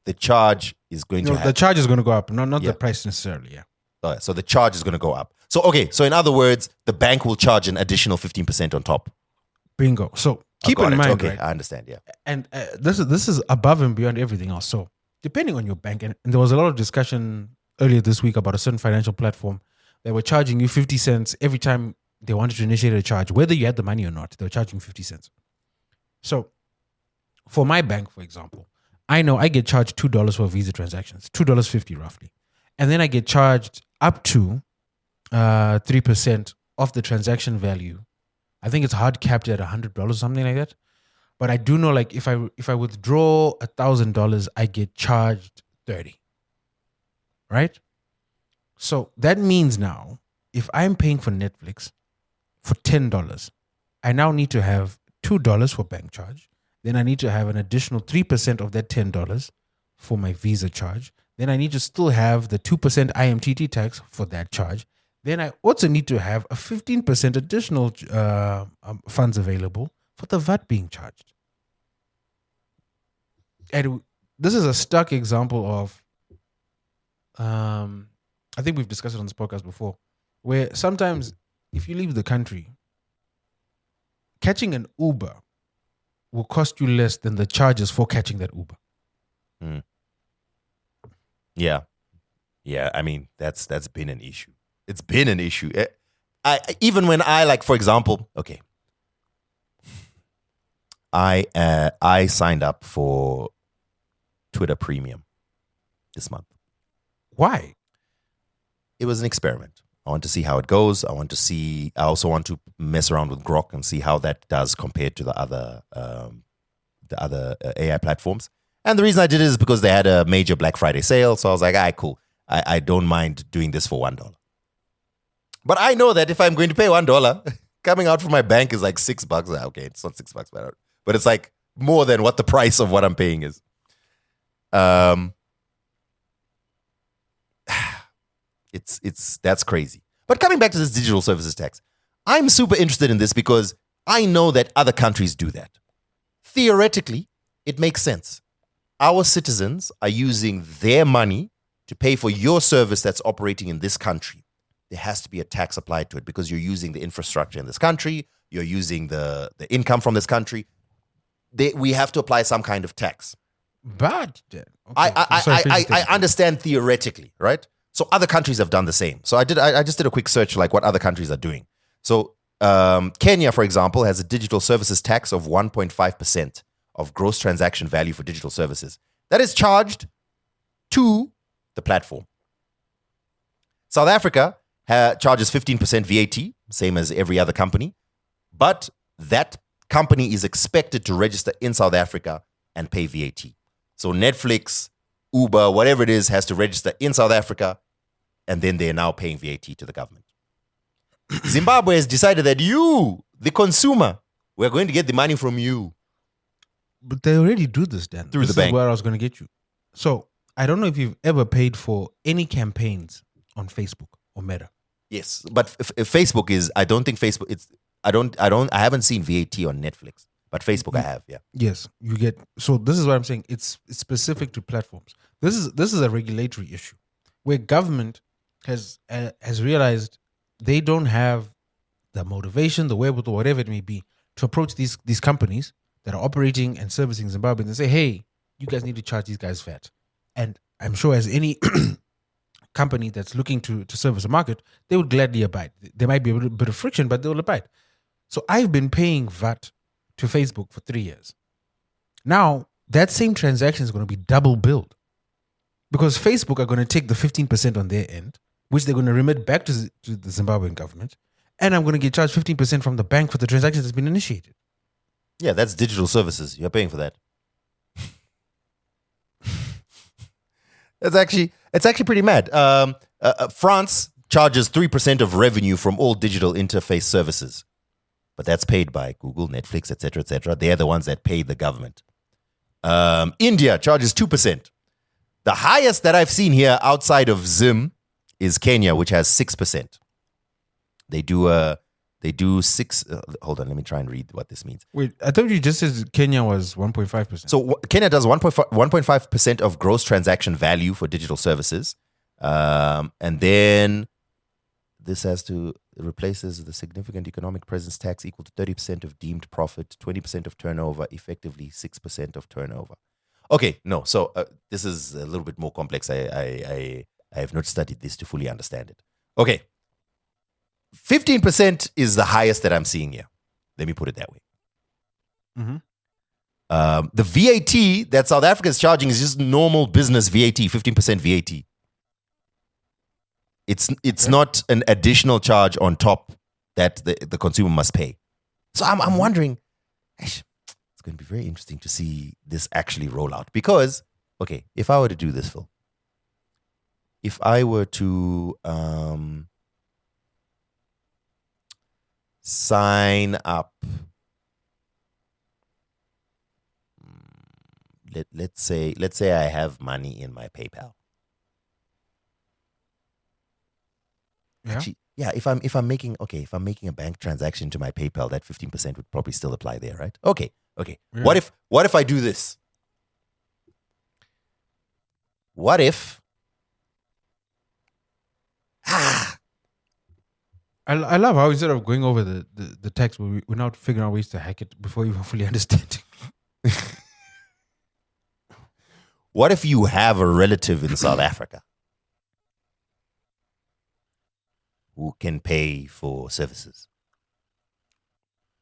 Speaker 2: the charge is going to
Speaker 1: the charge is going to go up, not the price necessarily, yeah.
Speaker 2: So the charge is going to go up. So in other words, the bank will charge an additional 15% on top.
Speaker 1: Bingo. So keep in mind,
Speaker 2: okay,
Speaker 1: right?
Speaker 2: I understand, yeah.
Speaker 1: And this is above and beyond everything else. So depending on your bank, and there was a lot of discussion earlier this week about a certain financial platform. They were charging you 50 cents every time they wanted to initiate a charge, whether you had the money or not. They were charging 50 cents. So for my bank, for example, I know I get charged $2 for Visa transactions, $2.50 roughly. And then I get charged up to 3% of the transaction value. I think it's hard capped at $100, something like that. But I do know, like, if I withdraw $1,000, I get charged $30. Right? So that means now, if I'm paying for Netflix for $10, I now need to have $2 for bank charge. Then I need to have an additional 3% of that $10 for my Visa charge. Then I need to still have the 2% IMTT tax for that charge. Then I also need to have a 15% additional funds available for the VAT being charged. And this is a stark example of, I think we've discussed it on this podcast before, where sometimes if you leave the country, catching an Uber will cost you less than the charges for catching that Uber.
Speaker 2: Yeah. I mean, that's been an issue. It's been an issue. Even when I, like, for example, okay, I signed up for Twitter Premium this month.
Speaker 1: Why?
Speaker 2: It was an experiment. I want to see how it goes. I also want to mess around with Grok and see how that does compared to the other AI platforms. And the reason I did it is because they had a major Black Friday sale. So I was like, cool. I don't mind doing this for $1. But I know that if I'm going to pay $1, coming out from my bank is like $6. Okay, it's not $6, but it's like more than what the price of what I'm paying is. That's crazy. But coming back to this digital services tax, I'm super interested in this because I know that other countries do that. Theoretically, it makes sense. Our citizens are using their money to pay for your service that's operating in this country. There has to be a tax applied to it because you're using the infrastructure in this country. You're using the income from this country. We have to apply some kind of tax.
Speaker 1: But okay.
Speaker 2: I understand theoretically, right? So other countries have done the same. So I just did a quick search like what other countries are doing. So Kenya, for example, has a digital services tax of 1.5% of gross transaction value for digital services. That is charged to the platform. South Africa charges 15% VAT, same as every other company. But that company is expected to register in South Africa and pay VAT. So Netflix, Uber, whatever it is, has to register in South Africa, and then they're now paying VAT to the government. Zimbabwe has decided that you, the consumer, we're going to get the money from you.
Speaker 1: But they already do this, Dan.
Speaker 2: Through
Speaker 1: this
Speaker 2: the bank.
Speaker 1: Is where I was going to get you. So I don't know if you've ever paid for any campaigns on Facebook or Meta.
Speaker 2: Yes, but Facebook is. I don't think Facebook. I haven't seen VAT on Netflix, but Facebook I have. Yeah.
Speaker 1: Yes, you get. So this is what I'm saying. It's specific to platforms. This is a regulatory issue where government has realized they don't have the motivation, the wherewithal, whatever it may be, to approach these companies that are operating and servicing Zimbabwe and say, hey, you guys need to charge these guys VAT. And I'm sure as any company that's looking to service a market, they would gladly abide. There might be a bit of friction, but they will abide. So I've been paying VAT to Facebook for 3 years. Now, that same transaction is going to be double billed because Facebook are going to take the 15% on their end, which they're going to remit back to the Zimbabwean government, and I'm going to get charged 15% from the bank for the transaction that's been initiated.
Speaker 2: Yeah, that's digital services. You're paying for that. It's actually pretty mad. France charges 3% of revenue from all digital interface services, but that's paid by Google, Netflix, etc., etc. They're the ones that pay the government. India charges 2%. The highest that I've seen here outside of Zim is Kenya, which has 6%. They do 6. Hold on, let me try and read what this means.
Speaker 1: Wait, I thought you just said Kenya was 1.5%.
Speaker 2: So Kenya does 1.5% of gross transaction value for digital services. And then this replaces the significant economic presence tax equal to 30% of deemed profit, 20% of turnover, effectively 6% of turnover. Okay, no. So this is a little bit more complex. I have not studied this to fully understand it. Okay. 15% is the highest that I'm seeing here. Let me put it that way.
Speaker 1: Mm-hmm.
Speaker 2: The VAT that South Africa is charging is just normal business VAT, 15% VAT. It's not an additional charge on top that the consumer must pay. So I'm wondering, it's going to be very interesting to see this actually roll out. Because, okay, if I were to do this, Phil, if I were to sign up, let's say I have money in my PayPal.
Speaker 1: Yeah.
Speaker 2: Actually, yeah, if I'm making a bank transaction to my PayPal, that 15% would probably still apply there, right? Okay.
Speaker 1: Yeah.
Speaker 2: What if I do this? What if
Speaker 1: I love how instead of going over the text, we're now figuring out ways to hack it before you fully understand.
Speaker 2: What if you have a relative in South Africa who can pay for services?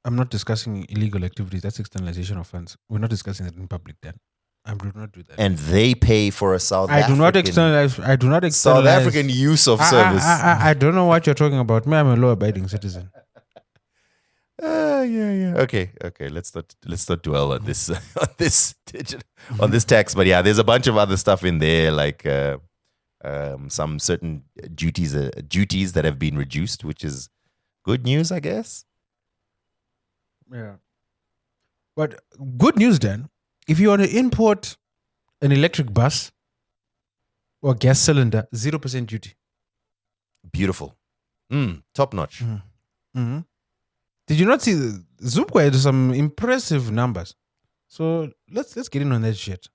Speaker 1: I'm not discussing illegal activities. That's externalization of funds. We're not discussing it in public then. I do not do that.
Speaker 2: And they pay for a South African...
Speaker 1: I do not externalize.
Speaker 2: South African use of service.
Speaker 1: I don't know what you're talking about. Me, I'm a law-abiding citizen.
Speaker 2: Yeah. Okay. Let's not dwell on this on this tax. But yeah, there's a bunch of other stuff in there, like some certain duties that have been reduced, which is good news, I guess.
Speaker 1: Yeah. But good news then. If you want to import an electric bus or gas cylinder, 0% duty.
Speaker 2: Beautiful. Top notch.
Speaker 1: Mm-hmm. Did you not see Zimbabwe had some impressive numbers? So let's get in on that shit.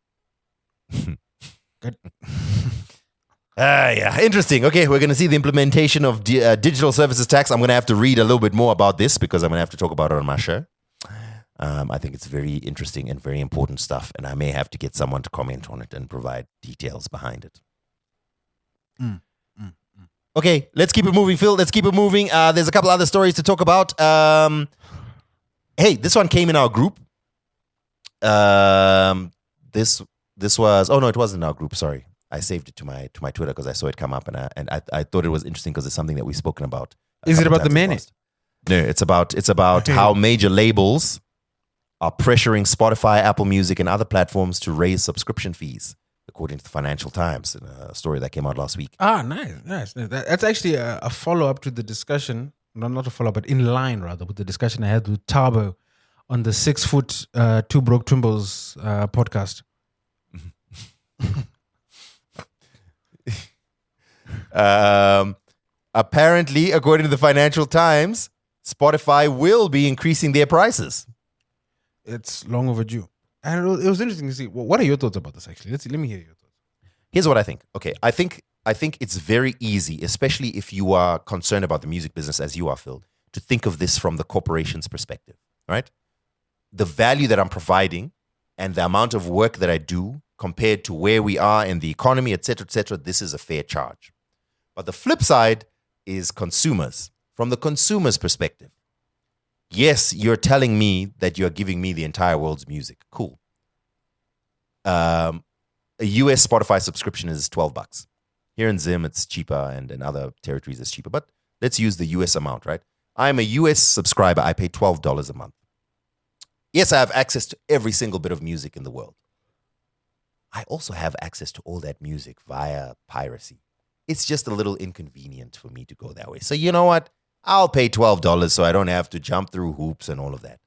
Speaker 2: Yeah, interesting. Okay, we're going to see the implementation of digital services tax. I'm going to have to read a little bit more about this because I'm going to have to talk about it on my show. I think it's very interesting and very important stuff, and I may have to get someone to comment on it and provide details behind it. Okay, let's keep it moving, Phil. Let's keep it moving. There's a couple other stories to talk about. Hey, this one came in our group. This was... Oh, no, it wasn't in our group. Sorry. I saved it to my Twitter because I saw it come up, and I thought it was interesting because it's something that we've spoken about.
Speaker 1: Is it about the mayonnaise?
Speaker 2: No, it's about how major labels are pressuring Spotify, Apple Music, and other platforms to raise subscription fees, according to the Financial Times, in a story that came out last week.
Speaker 1: Nice. That's actually a follow-up to the discussion, not a follow-up, but in line, rather, with the discussion I had with Tabo on the 6 foot, Two Broke Twimbos podcast.
Speaker 2: Apparently, according to the Financial Times, Spotify will be increasing their prices.
Speaker 1: It's long overdue. And it was interesting to see. What are your thoughts about this, actually? Let me hear your thoughts.
Speaker 2: Here's what I think. Okay, I think it's very easy, especially if you are concerned about the music business as you are, Phil, to think of this from the corporation's perspective, right? The value that I'm providing and the amount of work that I do compared to where we are in the economy, et cetera, this is a fair charge. But the flip side is consumers. From the consumer's perspective, yes, you're telling me that you're giving me the entire world's music. Cool. A US Spotify subscription is $12. Here in Zim, it's cheaper, and in other territories, it's cheaper. But let's use the US amount, right? I'm a US subscriber. I pay $12 a month. Yes, I have access to every single bit of music in the world. I also have access to all that music via piracy. It's just a little inconvenient for me to go that way. So you know what? I'll pay $12 so I don't have to jump through hoops and all of that.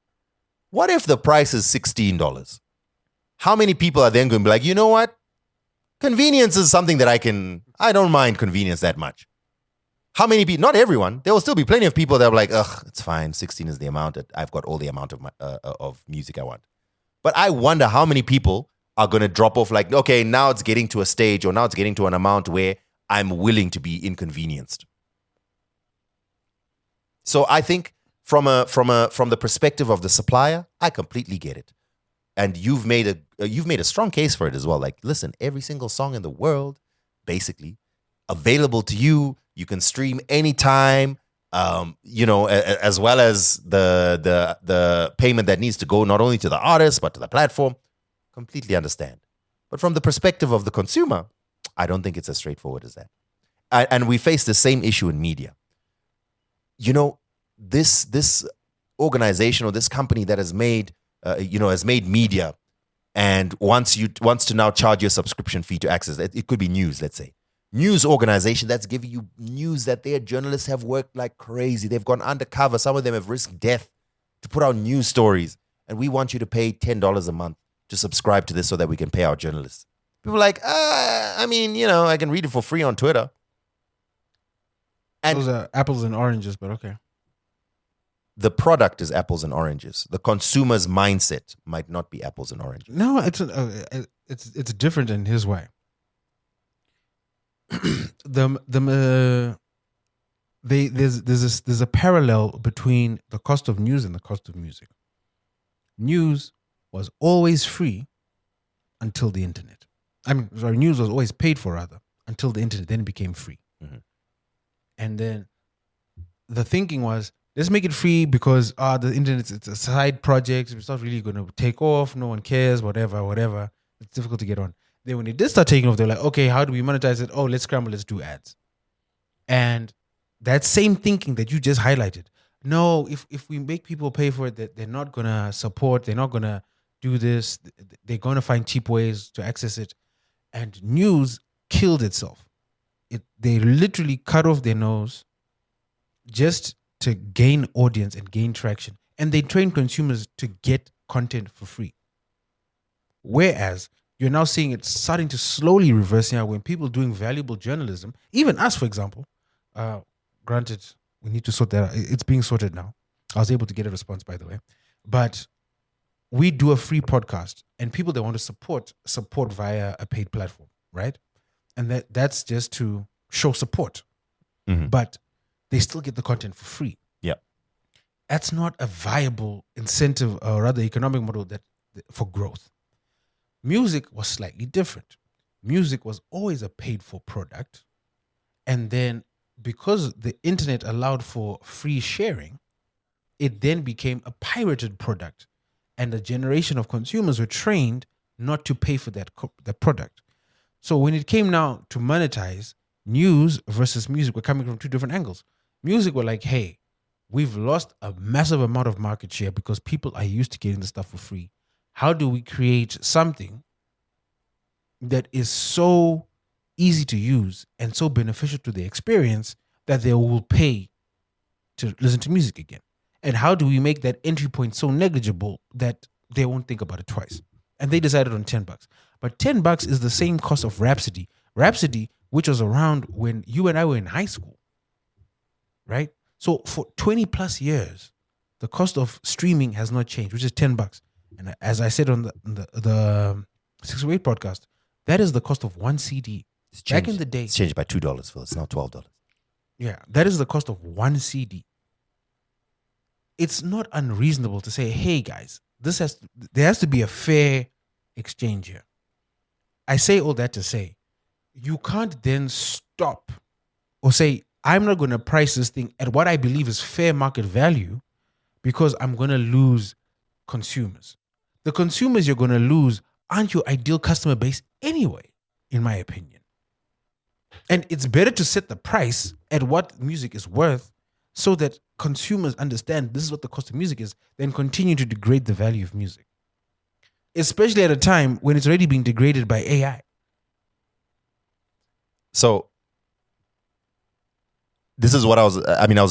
Speaker 2: What if the price is $16? How many people are then going to be like, you know what? Convenience is something that I don't mind convenience that much. How many people? Not everyone. There will still be plenty of people that are like, ugh, it's fine. 16 is the amount that I've got all the amount of music I want. But I wonder how many people are going to drop off like, okay, now it's getting to a stage or now it's getting to an amount where I'm willing to be inconvenienced. So I think from the perspective of the supplier, I completely get it. And you've made a strong case for it as well. Like, listen, every single song in the world, basically, available to you. You can stream anytime. As well as the payment that needs to go not only to the artist but to the platform. Completely understand. But from the perspective of the consumer, I don't think it's as straightforward as that. And we face the same issue in media. You know, this organization or this company that has made media and wants to now charge you a subscription fee to access it. It could be news, let's say. News organization that's giving you news that their journalists have worked like crazy. They've gone undercover. Some of them have risked death to put out news stories. And we want you to pay $10 a month to subscribe to this so that we can pay our journalists. People are like, I can read it for free on Twitter. And
Speaker 1: those are apples and oranges, but okay.
Speaker 2: The product is apples and oranges. The consumer's mindset might not be apples and oranges.
Speaker 1: No, it's different in his way. There's a parallel between the cost of news and the cost of music. News was always free until the internet. News was always paid for rather until the internet then became free.
Speaker 2: Mm-hmm.
Speaker 1: And then the thinking was, let's make it free because the internet, it's a side project. It's not really going to take off. No one cares, whatever. It's difficult to get on. Then when it did start taking off, they're like, okay, how do we monetize it? Oh, let's scramble, let's do ads. And that same thinking that you just highlighted. No, if we make people pay for it, they're not going to support, they're not going to do this. They're going to find cheap ways to access it. And news killed itself. They literally cut off their nose just to gain audience and gain traction. And they train consumers to get content for free. Whereas you're now seeing it starting to slowly reverse now when people doing valuable journalism, even us, for example, granted, we need to sort that out. It's being sorted now. I was able to get a response, by the way. But we do a free podcast and people that want to support via a paid platform, right? And that's just to show support.
Speaker 2: Mm-hmm.
Speaker 1: But they still get the content for free.
Speaker 2: Yeah.
Speaker 1: That's not a viable incentive or rather economic model for growth. Music was slightly different. Music was always a paid for product. And then because the internet allowed for free sharing, it then became a pirated product. And a generation of consumers were trained not to pay for that product. So when it came now to monetize, news versus music were coming from two different angles. Music were like, hey, we've lost a massive amount of market share because people are used to getting the stuff for free. How do we create something that is so easy to use and so beneficial to the experience that they will pay to listen to music again? And how do we make that entry point so negligible that they won't think about it twice? And they decided on $10. But $10 is the same cost of Rhapsody. Rhapsody, which was around when you and I were in high school, right? So for 20 plus years, the cost of streaming has not changed, which is $10. And as I said on the 608 podcast, that is the cost of one CD. Back in the day,
Speaker 2: it's changed by $2, Phil. It's now $12.
Speaker 1: Yeah, that is the cost of one CD. It's not unreasonable to say, hey guys, there has to be a fair exchange here. I say all that to say, you can't then stop or say, I'm not going to price this thing at what I believe is fair market value because I'm going to lose consumers. The consumers you're going to lose aren't your ideal customer base anyway, in my opinion. And it's better to set the price at what music is worth so that consumers understand this is what the cost of music is, than continue to degrade the value of music. Especially at a time when it's already being degraded by AI.
Speaker 2: So this is what I was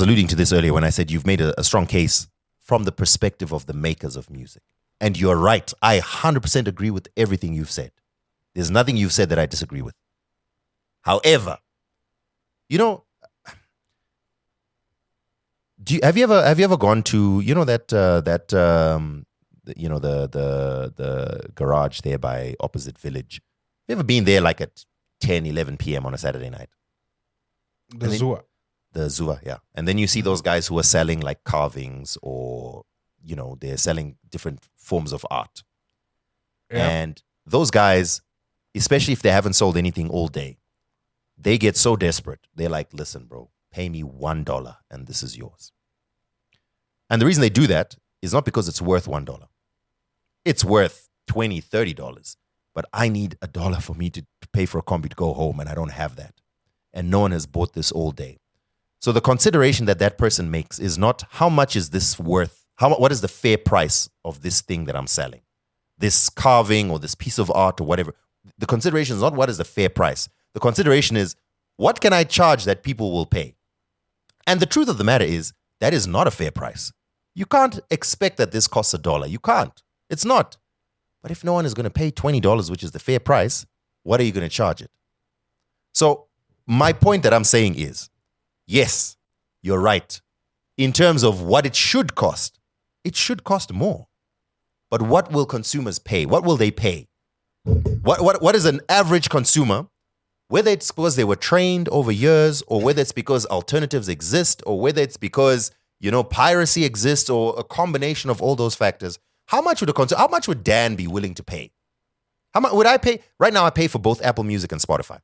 Speaker 2: alluding to this earlier when I said you've made a strong case from the perspective of the makers of music. And you're right. I 100% agree with everything you've said. There's nothing you've said that I disagree with. However, have you ever gone to the garage there by Opposite Village? Have you ever been there like at 10, 11 p.m. on a Saturday night?
Speaker 1: The Zua.
Speaker 2: The Zua, yeah. And then you see those guys who are selling like carvings or, they're selling different forms of art. Yeah. And those guys, especially if they haven't sold anything all day, they get so desperate. They're like, listen, bro, pay me $1 and this is yours. And the reason they do that is not because it's worth $1. It's worth $20, $30. But I need $1 for me to pay for a combi to go home, and I don't have that. And no one has bought this all day. So the consideration that person makes is not how much is this worth? What is the fair price of this thing that I'm selling? This carving or this piece of art or whatever. The consideration is not what is the fair price. The consideration is what can I charge that people will pay? And the truth of the matter is that is not a fair price. You can't expect that this costs $1. You can't. It's not. But if no one is going to pay $20, which is the fair price, what are you going to charge it? So my point that I'm saying is, yes, you're right. In terms of what it should cost more. But what will consumers pay? What will they pay? What is an average consumer, whether it's because they were trained over years or whether it's because alternatives exist or whether it's because, piracy exists or a combination of all those factors, how much would Dan be willing to pay? How much would I pay? Right now I pay for both Apple Music and Spotify.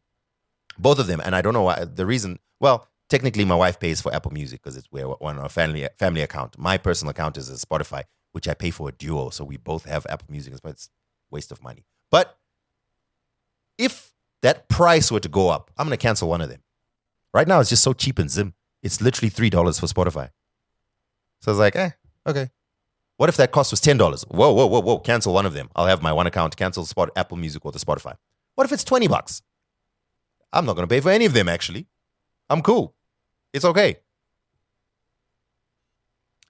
Speaker 2: Both of them. And I don't know why. The reason, well, technically my wife pays for Apple Music because we're on a family account. My personal account is a Spotify, which I pay for a duo. So we both have Apple Music, but it's a waste of money. But if that price were to go up, I'm going to cancel one of them. Right now it's just so cheap in Zim. It's literally $3 for Spotify. So I was like, okay. What if that cost was $10? Whoa. Cancel one of them. I'll have my one account, cancel Apple Music or the Spotify. What if it's $20? I'm not going to pay for any of them, actually. I'm cool. It's okay.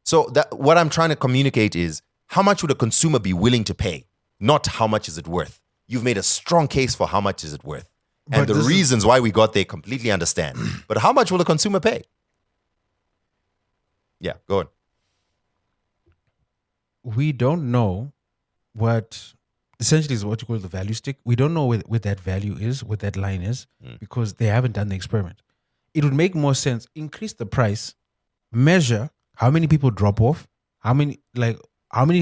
Speaker 2: So what I'm trying to communicate is how much would a consumer be willing to pay? Not how much is it worth. You've made a strong case for how much is it worth. And the reasons why we got there completely understand. But how much will a consumer pay? Yeah, go on.
Speaker 1: We don't know what essentially is what you call the value stick. We don't know what that value is, what that line is, because they haven't done the experiment. It would make more sense. Increase the price, measure how many people drop off, how many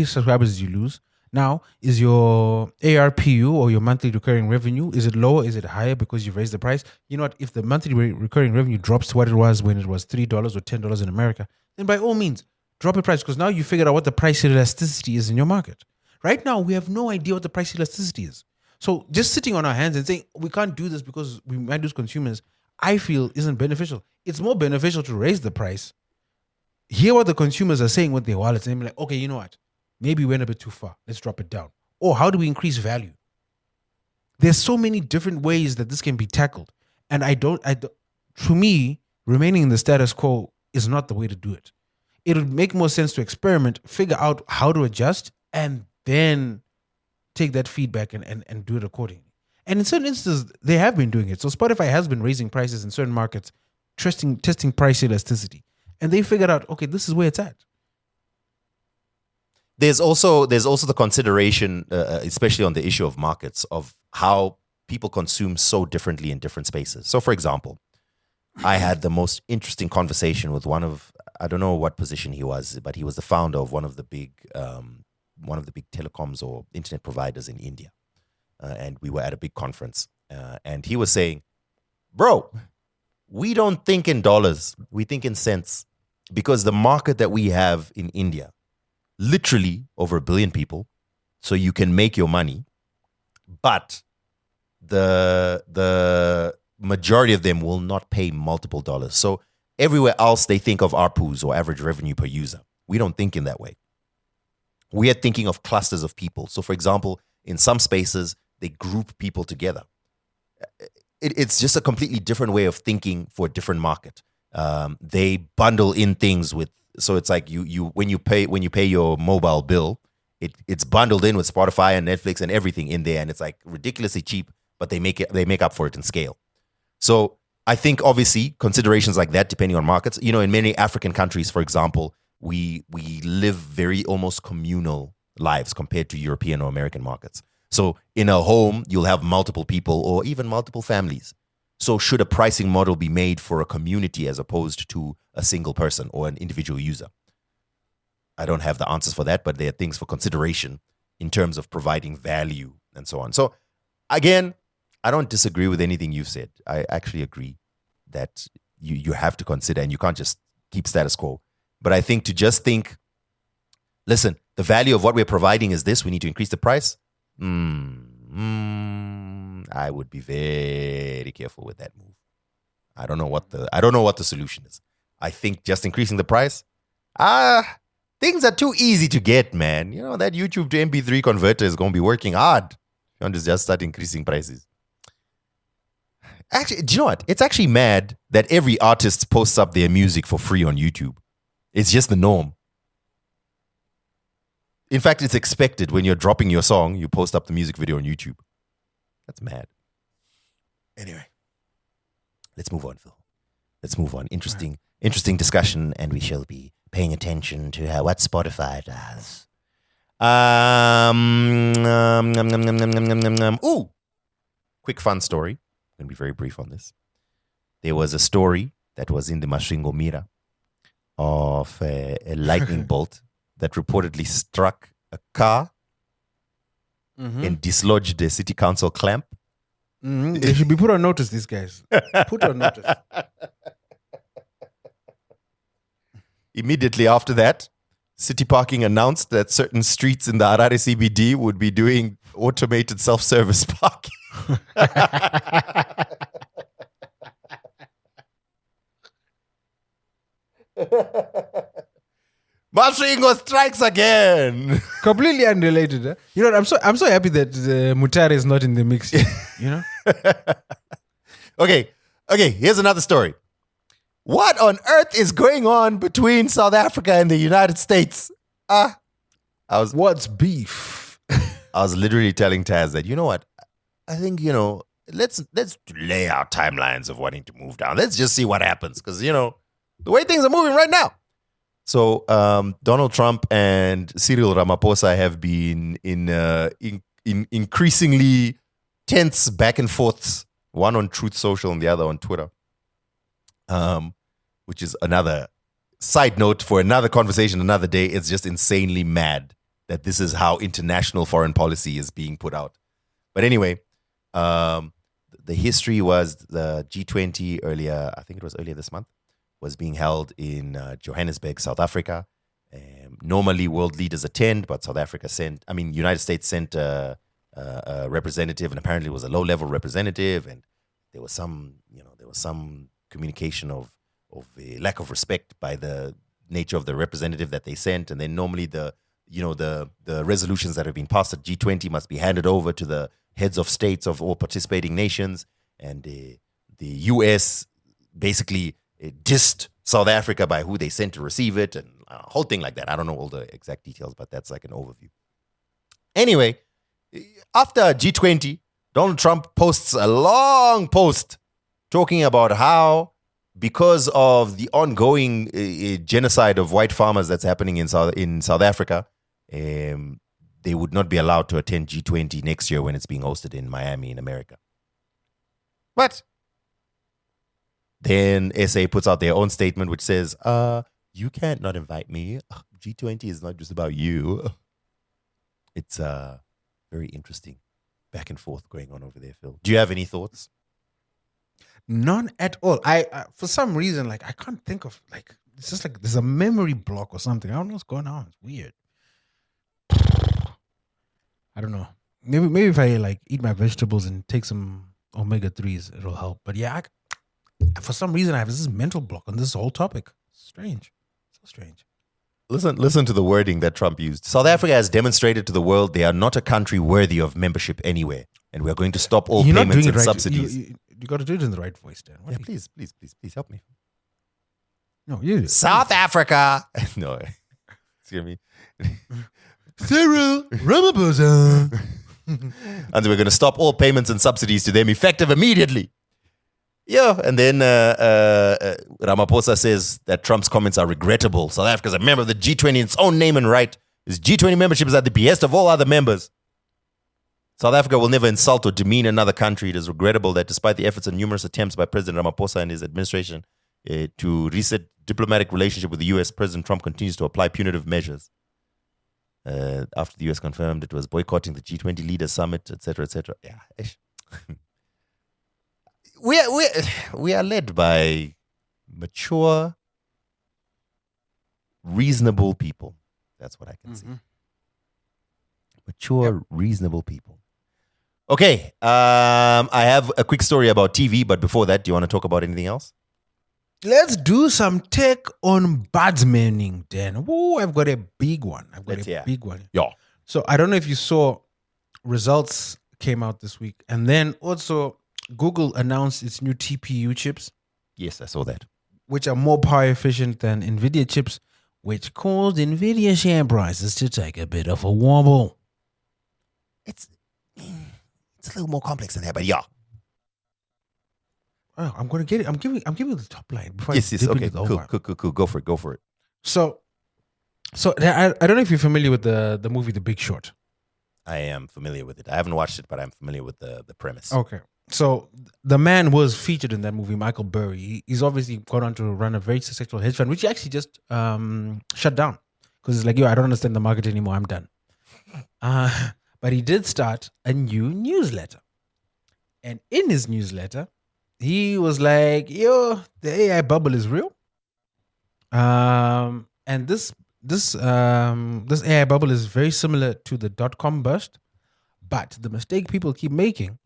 Speaker 1: subscribers you lose. Now, is your ARPU or your monthly recurring revenue, is it lower? Is it higher because you've raised the price? You know what? If the monthly recurring revenue drops to what it was when it was $3 or $10 in America, then by all means, drop the price because now you figured out what the price elasticity is in your market. Right now, we have no idea what the price elasticity is. So just sitting on our hands and saying, we can't do this because we might lose consumers, I feel isn't beneficial. It's more beneficial to raise the price, hear what the consumers are saying with their wallets, and be like, okay, you know what? Maybe we went a bit too far. Let's drop it down. Or how do we increase value? There's so many different ways that this can be tackled. And to me, remaining in the status quo is not the way to do it. It would make more sense to experiment, figure out how to adjust, and then take that feedback and do it accordingly. And in certain instances, they have been doing it. So Spotify has been raising prices in certain markets, testing price elasticity. And they figured out, okay, this is where it's at.
Speaker 2: There's also the consideration, especially on the issue of markets, of how people consume so differently in different spaces. So, for example, I had the most interesting conversation with I don't know what position he was, but he was the founder of one of the big telecoms or internet providers in India. And we were at a big conference. And he was saying, bro, we don't think in dollars. We think in cents. Because the market that we have in India, literally over 1 billion people, so you can make your money, but the majority of them will not pay multiple dollars. So everywhere else they think of ARPUs or average revenue per user. We don't think in that way. We are thinking of clusters of people. So for example, in some spaces, they group people together. It's just a completely different way of thinking for a different market. They bundle in things with, so it's like you when you pay your mobile bill, it's bundled in with Spotify and Netflix and everything in there, and it's like ridiculously cheap, but they make up for it in scale. So I think obviously considerations like that, depending on markets, in many African countries, for example, we live very almost communal lives compared to European or American markets. So in a home, you'll have multiple people or even multiple families. So should a pricing model be made for a community as opposed to a single person or an individual user? I don't have the answers for that, but there are things for consideration in terms of providing value and so on. So again, I don't disagree with anything you've said. I actually agree that you have to consider, and you can't just keep status quo. But I think to just think, listen, the value of what we're providing is this, we need to increase the price. I would be very careful with that move. I don't know what the solution is. I think just increasing the price, things are too easy to get, man. That YouTube to MP3 converter is going to be working hard. You want to just start increasing prices. Actually, do you know what? It's actually mad that every artist posts up their music for free on YouTube. It's just the norm. In fact, it's expected when you're dropping your song, you post up the music video on YouTube. That's mad. Anyway, let's move on, Phil. Let's move on. Interesting discussion, and we shall be paying attention to what Spotify does. Quick fun story. I'm going to be very brief on this. There was a story that was in the Masvingo Mira of a lightning bolt that reportedly struck a car and dislodged the city council clamp.
Speaker 1: They should be put on notice, these guys. Put on notice.
Speaker 2: Immediately after that, City Parking announced that certain streets in the Harare CBD would be doing automated self-service parking. Masvingo strikes again.
Speaker 1: Completely unrelated. Huh? You know what? I'm so happy that Mutare is not in the mix here.
Speaker 2: Okay. Here's another story. What on earth is going on between South Africa and the United States?
Speaker 1: What's beef?
Speaker 2: I was literally telling Taz that, you know what? I think, let's lay out timelines of wanting to move down. Let's just see what happens. Because, the way things are moving right now. So Donald Trump and Cyril Ramaphosa have been in increasingly tense back and forths, one on Truth Social and the other on Twitter, which is another side note for another conversation another day. It's just insanely mad that this is how international foreign policy is being put out. But anyway, the history was the G20 earlier, I think it was earlier this month, was being held in Johannesburg, South Africa. Normally world leaders attend, but United States sent a representative, and apparently it was a low-level representative, and there was some communication of a lack of respect by the nature of the representative that they sent. And then normally the resolutions that have been passed at G20 must be handed over to the heads of states of all participating nations, and the US basically dissed South Africa by who they sent to receive it, and a whole thing like that. I don't know all the exact details, but that's like an overview. Anyway, after G20, Donald Trump posts a long post talking about how, because of the ongoing genocide of white farmers that's happening in South Africa, they would not be allowed to attend G20 next year when it's being hosted in Miami in America. But then SA puts out their own statement which says, you can't not invite me. G20 is not just about you. It's very interesting back and forth going on over there, Phil. Do you have any thoughts?
Speaker 1: None at all. I for some reason, like, I can't think of, like, it's just like there's a memory block or something. I don't know what's going on. It's weird. I don't know. Maybe if I like eat my vegetables and take some omega-3s, it'll help. But yeah, for some reason I have this mental block on this whole topic. Strange. So strange.
Speaker 2: Listen to the wording that Trump used. South Africa has demonstrated to the world they are not a country worthy of membership anywhere, and we are going to stop all
Speaker 1: You're not
Speaker 2: payments
Speaker 1: doing
Speaker 2: and
Speaker 1: it right.
Speaker 2: subsidies.
Speaker 1: You got to do it in the right voice, Dan.
Speaker 2: Yeah, please help me.
Speaker 1: No, you.
Speaker 2: South Africa. No, excuse me. Cyril Ramaphosa. And we're going to stop all payments and subsidies to them effective immediately. Yeah, and then Ramaphosa says that Trump's comments are regrettable. South Africa is a member of the G20 in its own name and right. Its G20 membership is at the behest of all other members. South Africa will never insult or demean another country. It is regrettable that despite the efforts and numerous attempts by President Ramaphosa and his administration to reset diplomatic relationship with the U.S., President Trump continues to apply punitive measures. After the U.S. confirmed it was boycotting the G20 Leaders Summit, etc., etc. Yeah. We are led by mature, reasonable people. That's what I can say. Mature, reasonable people. Okay, I have a quick story about TV, but before that, do you want to talk about anything else?
Speaker 1: Let's do some tech on badsmanning, Dan. Woo, I've got a big one. Big one.
Speaker 2: Yeah.
Speaker 1: So I don't know if you saw, results came out this week, and then also Google announced its new TPU chips.
Speaker 2: Yes, I saw that.
Speaker 1: Which are more power efficient than NVIDIA chips, which caused NVIDIA share prices to take a bit of a wobble.
Speaker 2: It's a little more complex than that, but yeah.
Speaker 1: Oh, I'm gonna get it. I'm giving you the top line before
Speaker 2: Yes,
Speaker 1: I dip
Speaker 2: okay,
Speaker 1: into the whole
Speaker 2: cool. Go for it.
Speaker 1: So I don't know if you're familiar with the movie The Big Short.
Speaker 2: I am familiar with it. I haven't watched it, but I'm familiar with the premise.
Speaker 1: Okay. So the man was featured in that movie, Michael Burry. He's obviously gone on to run a very successful hedge fund, which he actually just shut down because it's like, I don't understand the market anymore. I'm done. But he did start a new newsletter. And in his newsletter, he was like, the AI bubble is real. And this AI bubble is very similar to the .com burst. But the mistake people keep making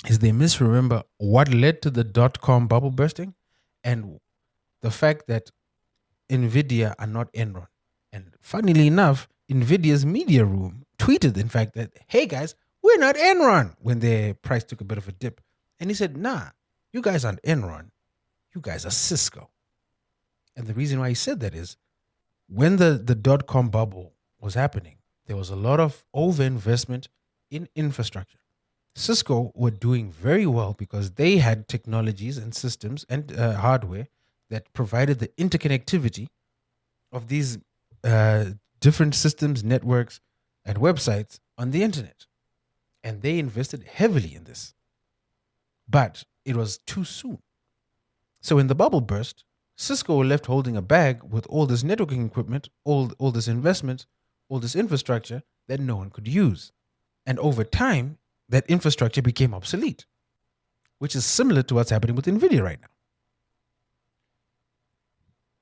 Speaker 1: is they misremember what led to the .com bubble bursting and the fact that NVIDIA are not Enron. And funnily enough, NVIDIA's media room tweeted, in fact, that, hey guys, we're not Enron, when their price took a bit of a dip. And he said, nah, you guys aren't Enron. You guys are Cisco. And the reason why he said that is when the .com bubble was happening, there was a lot of overinvestment in infrastructure. Cisco were doing very well because they had technologies and systems and hardware that provided the interconnectivity of these different systems, networks, and websites on the internet. And they invested heavily in this. But it was too soon. So when the bubble burst, Cisco were left holding a bag with all this networking equipment, all this investment, all this infrastructure that no one could use. And over time, that infrastructure became obsolete, which is similar to what's happening with NVIDIA right now.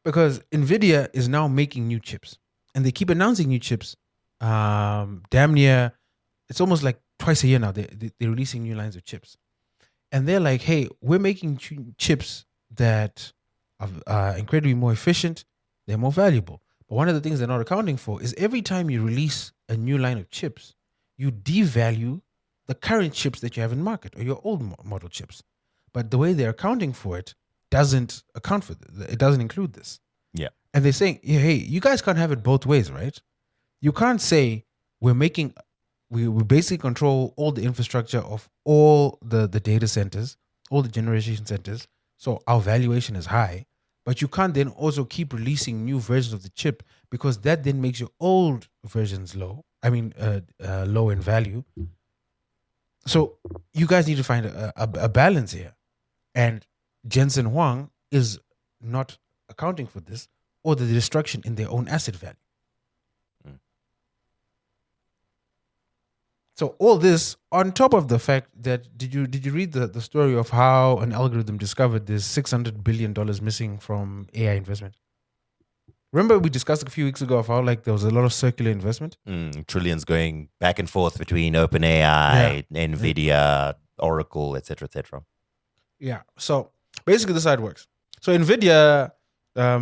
Speaker 1: Because NVIDIA is now making new chips, and they keep announcing new chips. Damn near, it's almost like twice a year now, they're releasing new lines of chips. And they're like, hey, we're making chips that are incredibly more efficient, they're more valuable. But one of the things they're not accounting for is every time you release a new line of chips, you devalue the current chips that you have in market or your old model chips. But the way they're accounting for it doesn't account for it. It doesn't include this.
Speaker 2: Yeah.
Speaker 1: And they're saying, hey, you guys can't have it both ways, right? You can't say we basically control all the infrastructure of all the data centers, all the generation centers. So our valuation is high, but you can't then also keep releasing new versions of the chip because that then makes your old versions low. Low in value. So you guys need to find a balance here. And Jensen Huang is not accounting for this or the destruction in their own asset value. So all this on top of the fact that did you read the story of how an algorithm discovered there's $600 billion missing from AI investment? Remember we discussed a few weeks ago of how like there was a lot of circular investment?
Speaker 2: Trillions going back and forth between OpenAI, NVIDIA, Oracle, etc., etc.
Speaker 1: Yeah. So basically this is how it works. So NVIDIA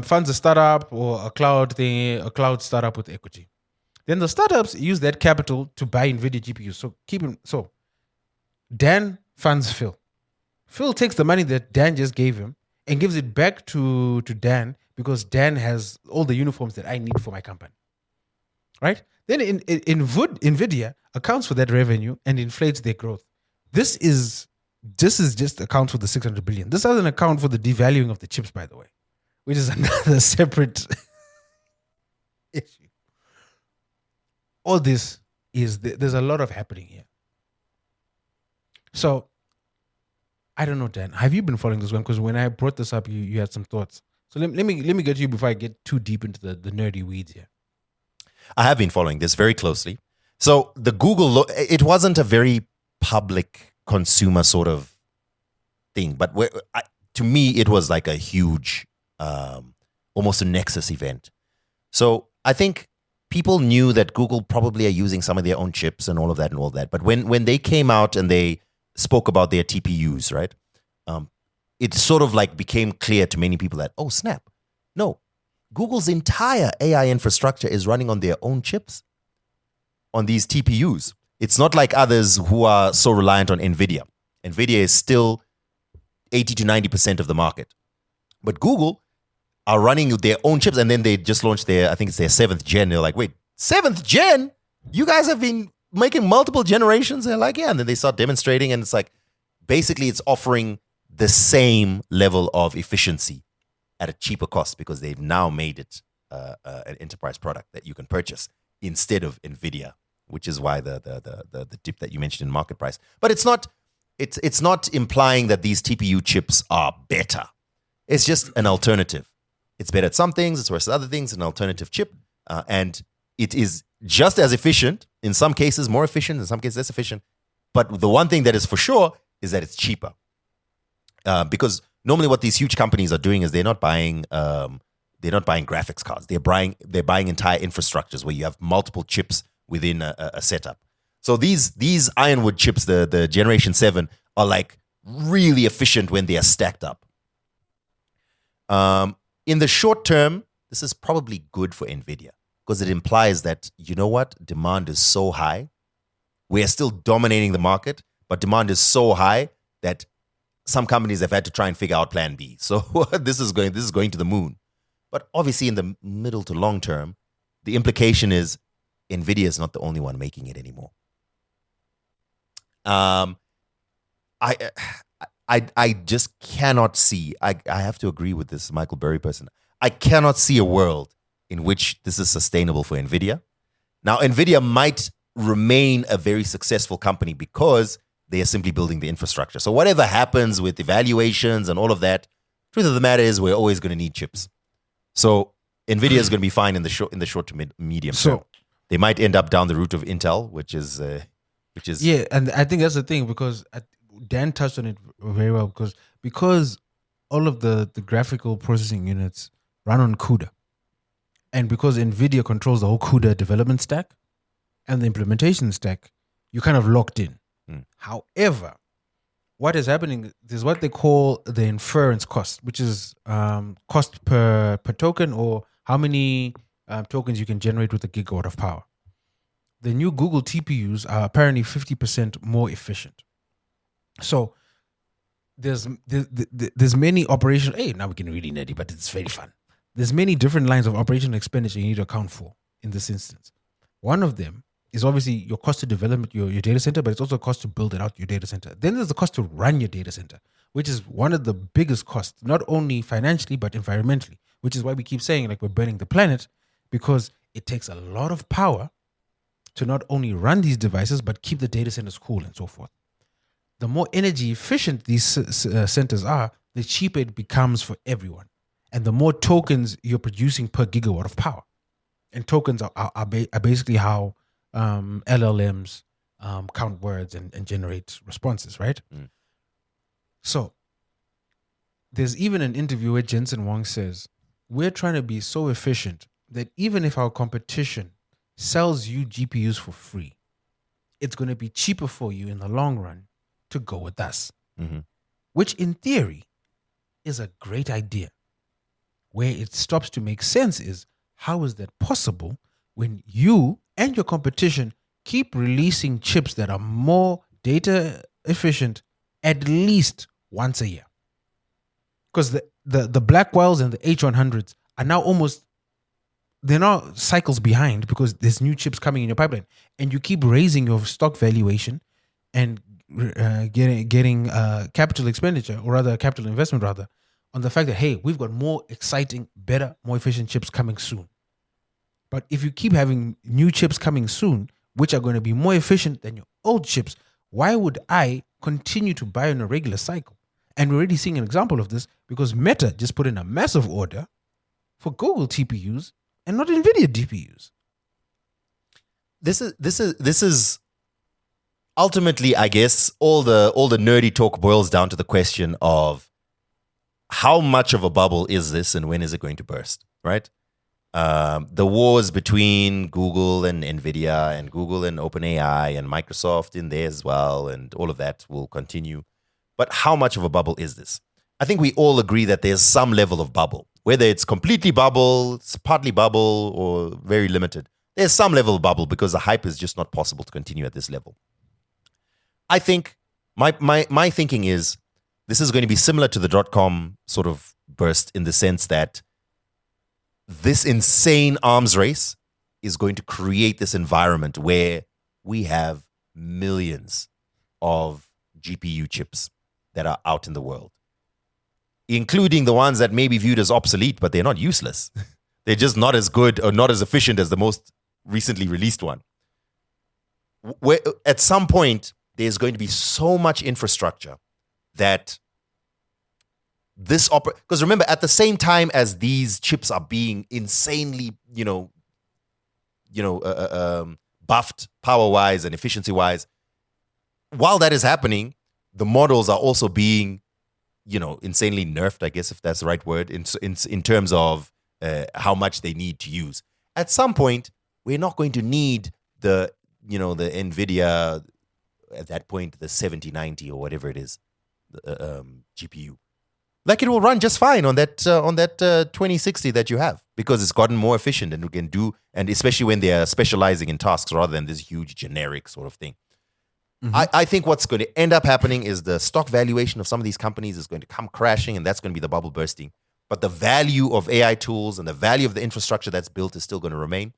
Speaker 1: funds a startup or a cloud startup with equity. Then the startups use that capital to buy NVIDIA GPUs. So Dan funds Phil. Phil takes the money that Dan just gave him and gives it back to Dan because Dan has all the uniforms that I need for my company. Right? Then NVIDIA accounts for that revenue and inflates their growth. This is just accounts for the 600 billion. This doesn't account for the devaluing of the chips, by the way, which is another separate issue. All this is there's a lot of happening here. So I don't know, Dan. Have you been following this one? Because when I brought this up, you had some thoughts. So let me get to you before I get too deep into the nerdy weeds here.
Speaker 2: I have been following this very closely. So the Google, it wasn't a very public consumer sort of thing, but to me, it was like a huge, almost a nexus event. So I think people knew that Google probably are using some of their own chips and all of that. But when they came out and they spoke about their TPUs, right? It sort of like became clear to many people that, oh, snap. No, Google's entire AI infrastructure is running on their own chips, on these TPUs. It's not like others who are so reliant on NVIDIA. NVIDIA is still 80 to 90% of the market. But Google are running their own chips, and then they just launched I think it's their 7th gen. They're like, wait, 7th gen? You guys have been making multiple generations? They're like, yeah. And then they start demonstrating, and it's like, basically it's offering the same level of efficiency at a cheaper cost because they've now made it an enterprise product that you can purchase instead of NVIDIA, which is why the dip that you mentioned in market price. But it's not implying that these TPU chips are better. It's just an alternative. It's better at some things, it's worse at other things, an alternative chip. And it is just as efficient, in some cases more efficient, in some cases less efficient. But the one thing that is for sure is that it's cheaper. Because normally what these huge companies are doing is they're not buying graphics cards. They're buying entire infrastructures where you have multiple chips within a setup. So these Ironwood chips, the Generation 7, are like really efficient when they are stacked up. In the short term, this is probably good for NVIDIA because it implies that, you know what, demand is so high. We are still dominating the market, but demand is so high that some companies have had to try and figure out plan B. So this is going to the moon. But obviously in the middle to long term, the implication is NVIDIA is not the only one making it anymore. I just cannot see, I have to agree with this Michael Burry person. I cannot see a world in which this is sustainable for NVIDIA. Now, NVIDIA might remain a very successful company because they are simply building the infrastructure. So whatever happens with evaluations and all of that, truth of the matter is we're always going to need chips. So NVIDIA is going to be fine in the short to medium term. They might end up down the route of Intel, which is
Speaker 1: yeah, and I think that's the thing because Dan touched on it very well because all of the graphical processing units run on CUDA, and because NVIDIA controls the whole CUDA development stack and the implementation stack, you're kind of locked in. However, what is happening is what they call the inference cost, which is cost per token or how many tokens you can generate with a gigawatt of power. The new Google TPUs are apparently 50% more efficient. So there's many operational. Hey, now we're getting really nerdy, but it's very fun. There's many different lines of operational expenditure you need to account for in this instance. One of them is obviously your cost to develop your data center, but it's also a cost to build it out, your data center. Then there's the cost to run your data center, which is one of the biggest costs, not only financially, but environmentally, which is why we keep saying like we're burning the planet, because it takes a lot of power to not only run these devices, but keep the data centers cool and so forth. The more energy efficient these centers are, the cheaper it becomes for everyone. And the more tokens you're producing per gigawatt of power. And tokens are basically how LLMs count words and generate responses, right?
Speaker 2: Mm.
Speaker 1: So there's even an interview where Jensen Wong says, we're trying to be so efficient that even if our competition sells you GPUs for free, it's going to be cheaper for you in the long run to go with us.
Speaker 2: Mm-hmm.
Speaker 1: Which in theory is a great idea. Where it stops to make sense is, how is that possible when you and your competition keep releasing chips that are more data efficient at least once a year? Because the Blackwells and the H100s are now they're now cycles behind because there's new chips coming in your pipeline, and you keep raising your stock valuation and getting capital expenditure, or rather capital investment rather, on the fact that, hey, we've got more exciting, better, more efficient chips coming soon. But if you keep having new chips coming soon, which are going to be more efficient than your old chips, why would I continue to buy in a regular cycle? And we're already seeing an example of this because Meta just put in a massive order for Google TPUs and not NVIDIA GPUs.
Speaker 2: This is ultimately, I guess, all the nerdy talk boils down to the question of how much of a bubble is this and when is it going to burst, right? The wars between Google and NVIDIA and Google and OpenAI and Microsoft in there as well, and all of that will continue. But how much of a bubble is this? I think we all agree that there's some level of bubble. Whether it's completely bubble, it's partly bubble, or very limited. There's some level of bubble because the hype is just not possible to continue at this level. I think my thinking is this is going to be similar to the .com sort of burst in the sense that this insane arms race is going to create this environment where we have millions of GPU chips that are out in the world, including the ones that may be viewed as obsolete, but they're not useless. They're just not as good or not as efficient as the most recently released one. Where at some point, there's going to be so much infrastructure that this because remember, at the same time as these chips are being insanely, buffed power-wise and efficiency-wise, while that is happening, the models are also being, insanely nerfed, I guess, if that's the right word, in terms of how much they need to use. At some point, we're not going to need the NVIDIA, at that point, the 7090 or whatever it is, GPU. Like it will run just fine on that 2060 that you have because it's gotten more efficient and we can do, and especially when they are specializing in tasks rather than this huge generic sort of thing. Mm-hmm. I think what's going to end up happening is the stock valuation of some of these companies is going to come crashing, and that's going to be the bubble bursting. But the value of AI tools and the value of the infrastructure that's built is still going to remain.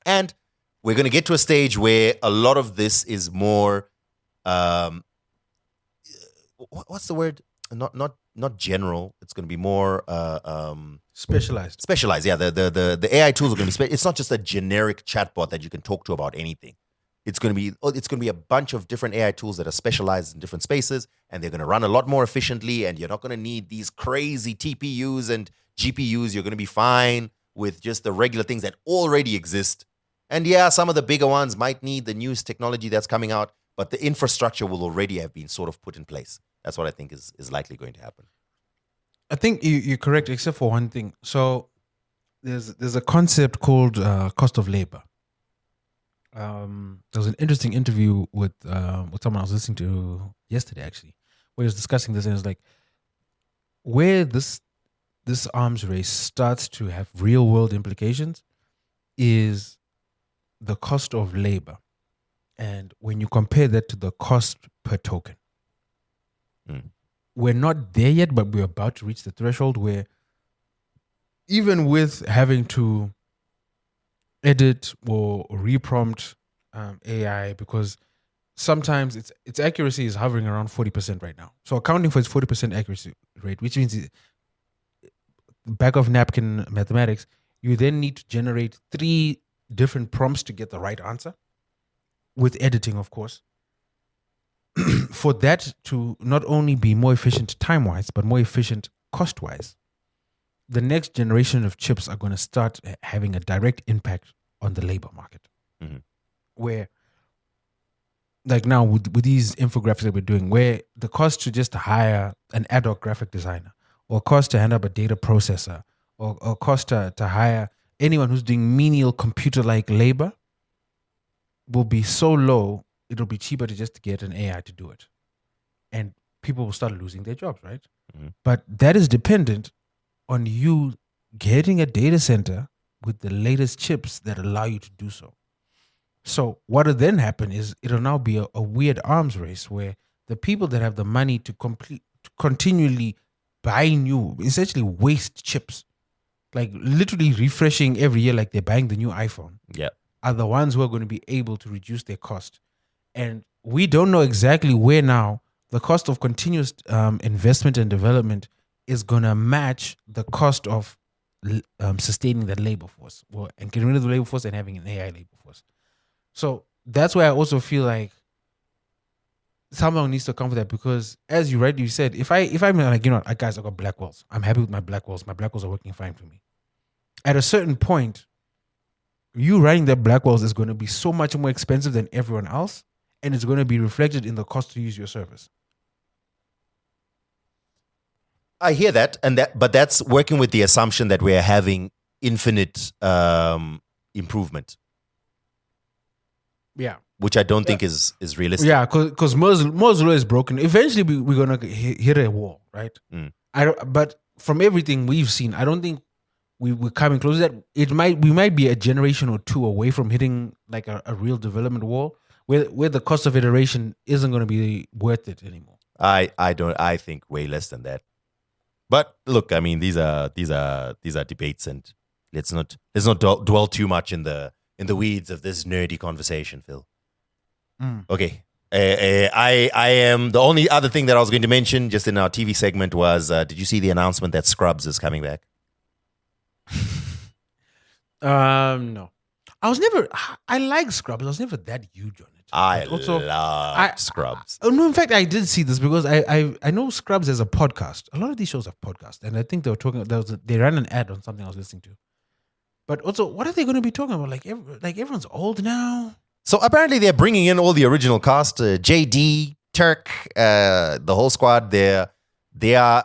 Speaker 2: And we're going to get to a stage where a lot of this is more, what's the word? Not general. It's going to be more
Speaker 1: specialized.
Speaker 2: Specialized, yeah. The AI tools are going to be. It's not just a generic chatbot that you can talk to about anything. It's going to be a bunch of different AI tools that are specialized in different spaces, and they're going to run a lot more efficiently. And you're not going to need these crazy TPUs and GPUs. You're going to be fine with just the regular things that already exist. And yeah, some of the bigger ones might need the newest technology that's coming out, but the infrastructure will already have been sort of put in place. That's what I think is likely going to happen.
Speaker 1: I think you're correct, except for one thing. So there's a concept called cost of labor. There was an interesting interview with someone I was listening to yesterday, actually, where he was discussing this, and it's like where this arms race starts to have real world implications is the cost of labor, and when you compare that to the cost per token. We're not there yet, but we're about to reach the threshold where even with having to edit or reprompt AI, because sometimes its accuracy is hovering around 40% right now. So accounting for its 40% accuracy rate, which means back of napkin mathematics, you then need to generate 3 different prompts to get the right answer, with editing, of course. For that to not only be more efficient time-wise, but more efficient cost-wise, the next generation of chips are going to start having a direct impact on the labor market. Mm-hmm. Where like now with these infographics that we're doing, where the cost to just hire an ad hoc graphic designer, or cost to hand up a data processor, or cost to hire anyone who's doing menial computer-like labor will be so low, it'll be cheaper to just get an AI to do it. And people will start losing their jobs, right?
Speaker 2: Mm-hmm.
Speaker 1: But that is dependent on you getting a data center with the latest chips that allow you to do so. So what will then happen is it'll now be a weird arms race where the people that have the money to continually buy new, essentially waste chips, like literally refreshing every year like they're buying the new iPhone, are the ones who are going to be able to reduce their cost. And we don't know exactly where now the cost of continuous investment and development is going to match the cost of sustaining that labor force, and getting rid of the labor force and having an AI labor force. So that's why I also feel like someone needs to come for that, because as you rightly said, if I'm like, guys, I got black walls. I'm happy with my black walls. My black walls are working fine for me. At a certain point, you running that black walls is going to be so much more expensive than everyone else, and it's going to be reflected in the cost to use your service.
Speaker 2: I hear that, but that's working with the assumption that we're having infinite improvement.
Speaker 1: Yeah.
Speaker 2: Which I don't think is realistic.
Speaker 1: Yeah, because Moore's law is broken. Eventually, we're going to hit a wall, right? But from everything we've seen, I don't think we're coming close to that. We might be a generation or two away from hitting like a real development wall where the cost of iteration isn't going to be worth it anymore.
Speaker 2: I think way less than that. But look, I mean, these are debates, and let's not dwell too much in the weeds of this nerdy conversation, Phil. Okay. I am the only other thing that I was going to mention just in our TV segment was, did you see the announcement that Scrubs is coming back?
Speaker 1: No. I like Scrubs. I was never that huge on it.
Speaker 2: I love Scrubs.
Speaker 1: No, in fact, I did see this because I know Scrubs as a podcast. A lot of these shows have podcasts, and I think they were talking. They ran an ad on something I was listening to. But also, what are they going to be talking about? Like everyone's old now.
Speaker 2: So apparently they're bringing in all the original cast, JD, Turk, the whole squad. They're the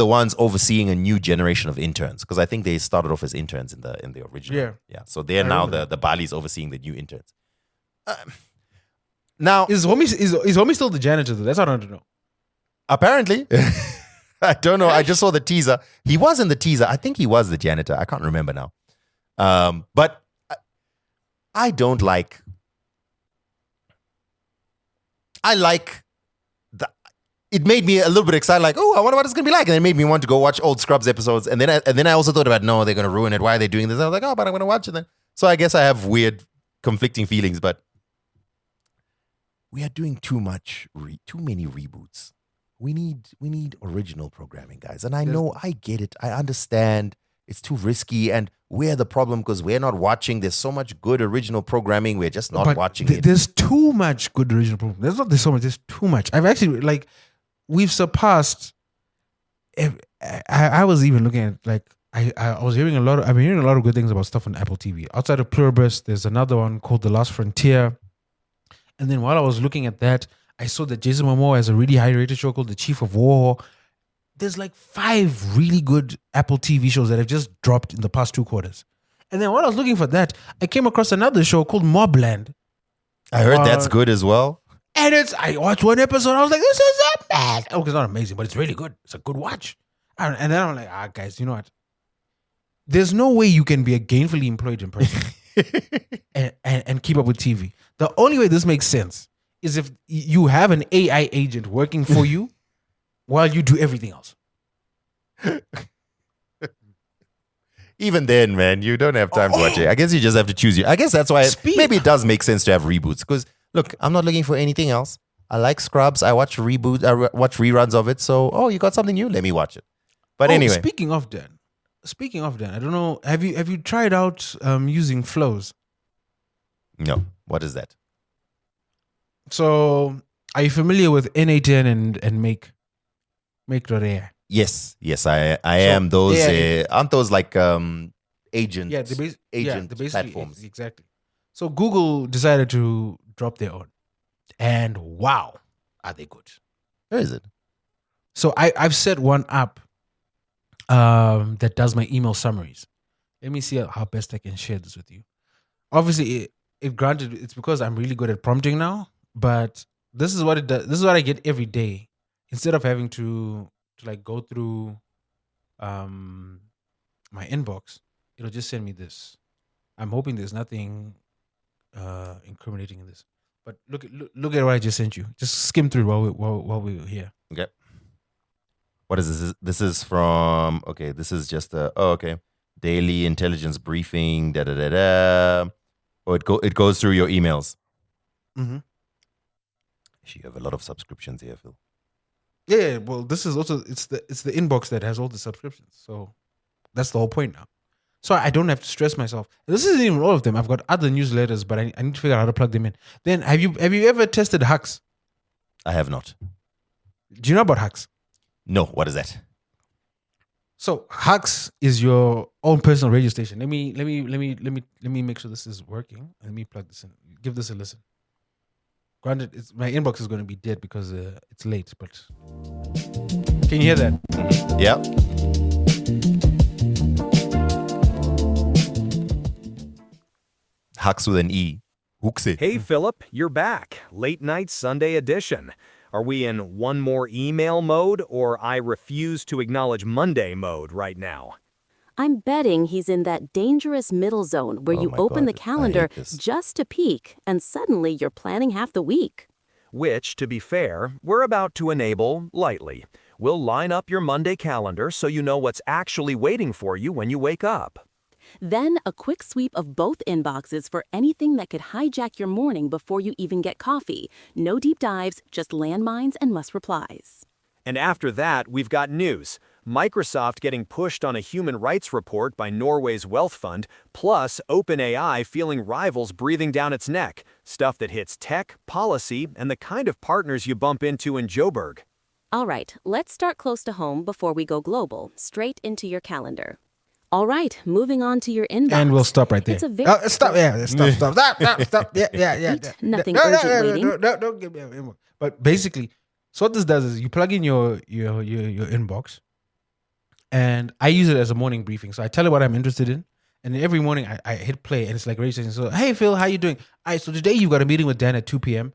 Speaker 2: ones overseeing a new generation of interns, because I think they started off as interns in the original. Yeah. So they're now the Balis overseeing the new interns. Now
Speaker 1: is homie still the janitor though? That's what I want to know.
Speaker 2: Apparently. I don't know. I just saw the teaser. He was in the teaser. I think he was the janitor. I can't remember now. But I don't like. It made me a little bit excited, like, oh, I wonder what it's gonna be like, and it made me want to go watch old Scrubs episodes. And then I also thought about, no, they're gonna ruin it. Why are they doing this? And I was like, oh, but I'm gonna watch it then. So I guess I have weird, conflicting feelings. But we are doing too many reboots. We need original programming, guys. And I know, I get it. I understand it's too risky, and we're the problem because we're not watching. There's so much good original programming. We're just not watching it.
Speaker 1: There's too much good original programming. There's so much. There's too much. I've actually, we've surpassed. I was even looking at, I was hearing I've been hearing a lot of good things about stuff on Apple TV. Outside of Pluribus, there's another one called The Last Frontier. And then while I was looking at that, I saw that Jason Momoa has a really high-rated show called The Chief of War. There's 5 really good Apple TV shows that have just dropped in the past 2 quarters. And then while I was looking for that, I came across another show called Mobland.
Speaker 2: I heard that's good as well.
Speaker 1: And I watched one episode. I was like, this is amazing. Oh, it's not amazing, but it's really good. It's a good watch. And then I'm like, guys, you know what? There's no way you can be a gainfully employed in person and keep up with TV. The only way this makes sense is if you have an AI agent working for you while you do everything else.
Speaker 2: Even then, man, you don't have time to watch it. I guess you just have to choose. I guess that's why maybe it does make sense to have reboots. Because look, I'm not looking for anything else. I like Scrubs. I watch reruns of it. So, you got something new? Let me watch it. But anyway,
Speaker 1: speaking of that, I don't know. Have you tried out using flows?
Speaker 2: No. What is that?
Speaker 1: So, are you familiar with N8N and Make.ai?
Speaker 2: Yes, I am. Those aren't those agent?
Speaker 1: Yeah,
Speaker 2: agent platforms.
Speaker 1: Exactly. So Google decided to drop their own. and wow, are they good?
Speaker 2: Where is it?
Speaker 1: So I've set one up that does my email summaries. Let me see how best I can share this with you. Obviously, it granted it's because I'm really good at prompting now, but this is what it does. This is what I get every day. Instead of having to like go through my inbox, it'll just send me this. I'm hoping there's nothing incriminating in this. But look at what I just sent you. Just skim through while we were here.
Speaker 2: Okay. What is this? This is from, okay, this is just okay. Daily intelligence briefing, da-da-da-da. Oh, it goes through your emails.
Speaker 1: Mm-hmm.
Speaker 2: You have a lot of subscriptions here, Phil.
Speaker 1: Yeah, well, this is also it's the inbox that has all the subscriptions. So that's the whole point now. So I don't have to stress myself. This isn't even all of them. I've got other newsletters, but I need to figure out how to plug them in. Then have you ever tested Hux?
Speaker 2: I have not.
Speaker 1: Do you know about Hux?
Speaker 2: No, what is that?
Speaker 1: So Hux is your own personal radio station. Let me make sure this is working. Let me plug this in. Give this a listen. Granted, my inbox is going to be dead because it's late, but can you hear that?
Speaker 2: Yeah. Hux with an E. Huxe.
Speaker 4: Hey, Philip, you're back. Late night Sunday edition. Are we in one more email mode or I refuse to acknowledge Monday mode right now?
Speaker 6: I'm betting he's in that dangerous middle zone where
Speaker 2: Oh
Speaker 6: you
Speaker 2: my
Speaker 6: open
Speaker 2: God,
Speaker 6: the calendar
Speaker 2: I hate this.
Speaker 6: just to peek, and suddenly you're planning half the week.
Speaker 4: Which, to be fair, we're about to enable lightly. We'll line up your Monday calendar so you know what's actually waiting for you when you wake up.
Speaker 6: Then a quick sweep of both inboxes for anything that could hijack your morning before you even get coffee. No deep dives, just landmines and must replies.
Speaker 4: And after that, we've got news. Microsoft getting pushed on a human rights report by Norway's wealth fund, plus OpenAI feeling rivals breathing down its neck. Stuff that hits tech, policy, and the kind of partners you bump into in Joburg.
Speaker 6: All right, let's start close to home before we go global, straight into your calendar. All right, moving on to your inbox.
Speaker 1: And we'll stop right there.
Speaker 6: It's a very
Speaker 1: Stop. Yeah, stop. Yeah.
Speaker 6: Nothing
Speaker 1: No,
Speaker 6: urgent waiting.
Speaker 1: No, don't give me an inbox. But basically, so what this does is you plug in your inbox, and I use it as a morning briefing. So I tell it what I'm interested in, and then every morning I hit play, and it's like registration. So hey Phil, how you doing? All right, so today you've got a meeting with Dan at 2 p.m.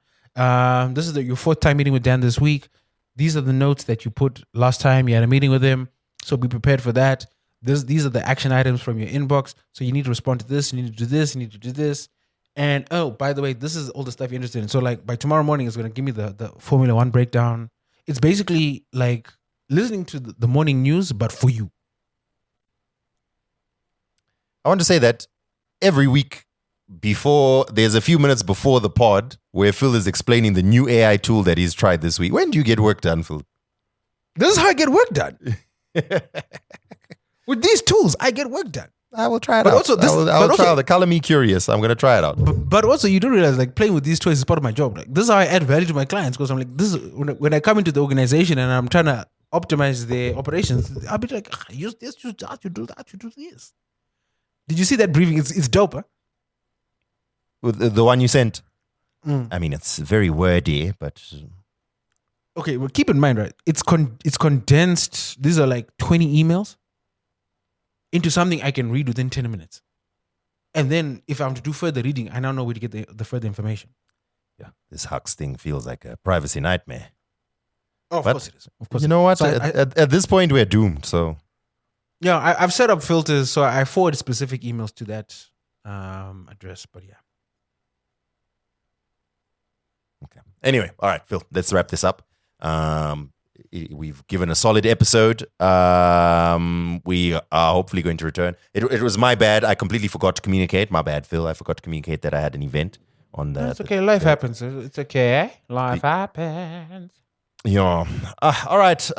Speaker 1: This is your fourth time meeting with Dan this week. These are the notes that you put last time you had a meeting with him. So be prepared for that. These are the action items from your inbox. So you need to respond to this. You need to do this. You need to do this. And oh, by the way, this is all the stuff you're interested in. So like by tomorrow morning, it's going to give me the Formula One breakdown. It's basically like listening to the morning news, but for you.
Speaker 2: I want to say that every week there's a few minutes before the pod where Phil is explaining the new AI tool that he's tried this week. When do you get work done, Phil?
Speaker 1: This is how I get work done. With these tools, I get work done.
Speaker 2: I will try it
Speaker 1: But
Speaker 2: out.
Speaker 1: also this-
Speaker 2: I will
Speaker 1: but
Speaker 2: try
Speaker 1: also-
Speaker 2: it. The color me curious. I'm going to try it out.
Speaker 1: But also, you do realize like playing with these toys is part of my job. Like this is how I add value to my clients because I'm like this is when I come into the organization and I'm trying to optimize their operations. I'll be like, use this, use that, you do that, you do this. Did you see that briefing? It's dope, huh?
Speaker 2: With the one you sent.
Speaker 1: Mm.
Speaker 2: I mean, it's very wordy, but
Speaker 1: Okay, well, keep in mind, right? It's condensed. These are like 20 emails into something I can read within 10 minutes. And then if I'm to do further reading, I now know where to get the further information.
Speaker 2: yeah, this Hux thing feels like a privacy nightmare.
Speaker 1: Oh, of
Speaker 2: But
Speaker 1: course it is. Of course
Speaker 2: You know what?
Speaker 1: So
Speaker 2: at this point, we're doomed. So
Speaker 1: I've set up filters, so I forward specific emails to that address. But yeah.
Speaker 2: okay. Anyway, all right, Phil, let's wrap this up. We've given a solid episode. We are hopefully going to return. It was my bad. I completely forgot to communicate. My bad, Phil. I forgot to communicate that I had an event on the.
Speaker 1: It's okay. Life happens. It's okay. Life happens.
Speaker 2: Yeah. All right.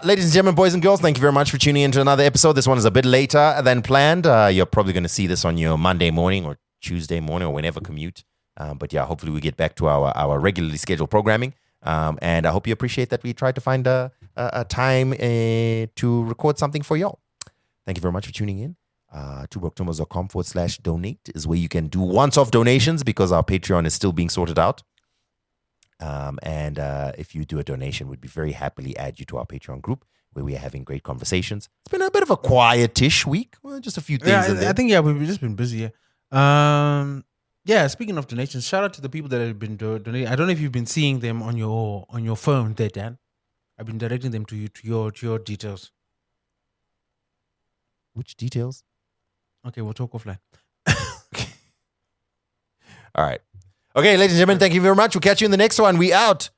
Speaker 2: Ladies and gentlemen, boys and girls, thank you very much for tuning in to another episode. This one is a bit later than planned. You're probably going to see this on your Monday morning or Tuesday morning or whenever commute. But yeah, hopefully we get back to our regularly scheduled programming. And I hope you appreciate that we tried to find a time to record something for y'all. Thank you very much for tuning in. twobroketombos.com/donate is where you can do once-off donations because our Patreon is still being sorted out. And if you do a donation, we'd be very happily add you to our Patreon group where we are having great conversations. It's been a bit of a quietish week. Well, just a few things in there.
Speaker 1: I think we've just been busy. Speaking of donations, shout out to the people that have been donating. I don't know if you've been seeing them on your phone there, Dan. I've been directing them to you to your details.
Speaker 2: Which details?
Speaker 1: Okay, we'll talk offline.
Speaker 2: All right. Okay, ladies and gentlemen, thank you very much. We'll catch you in the next one. We out.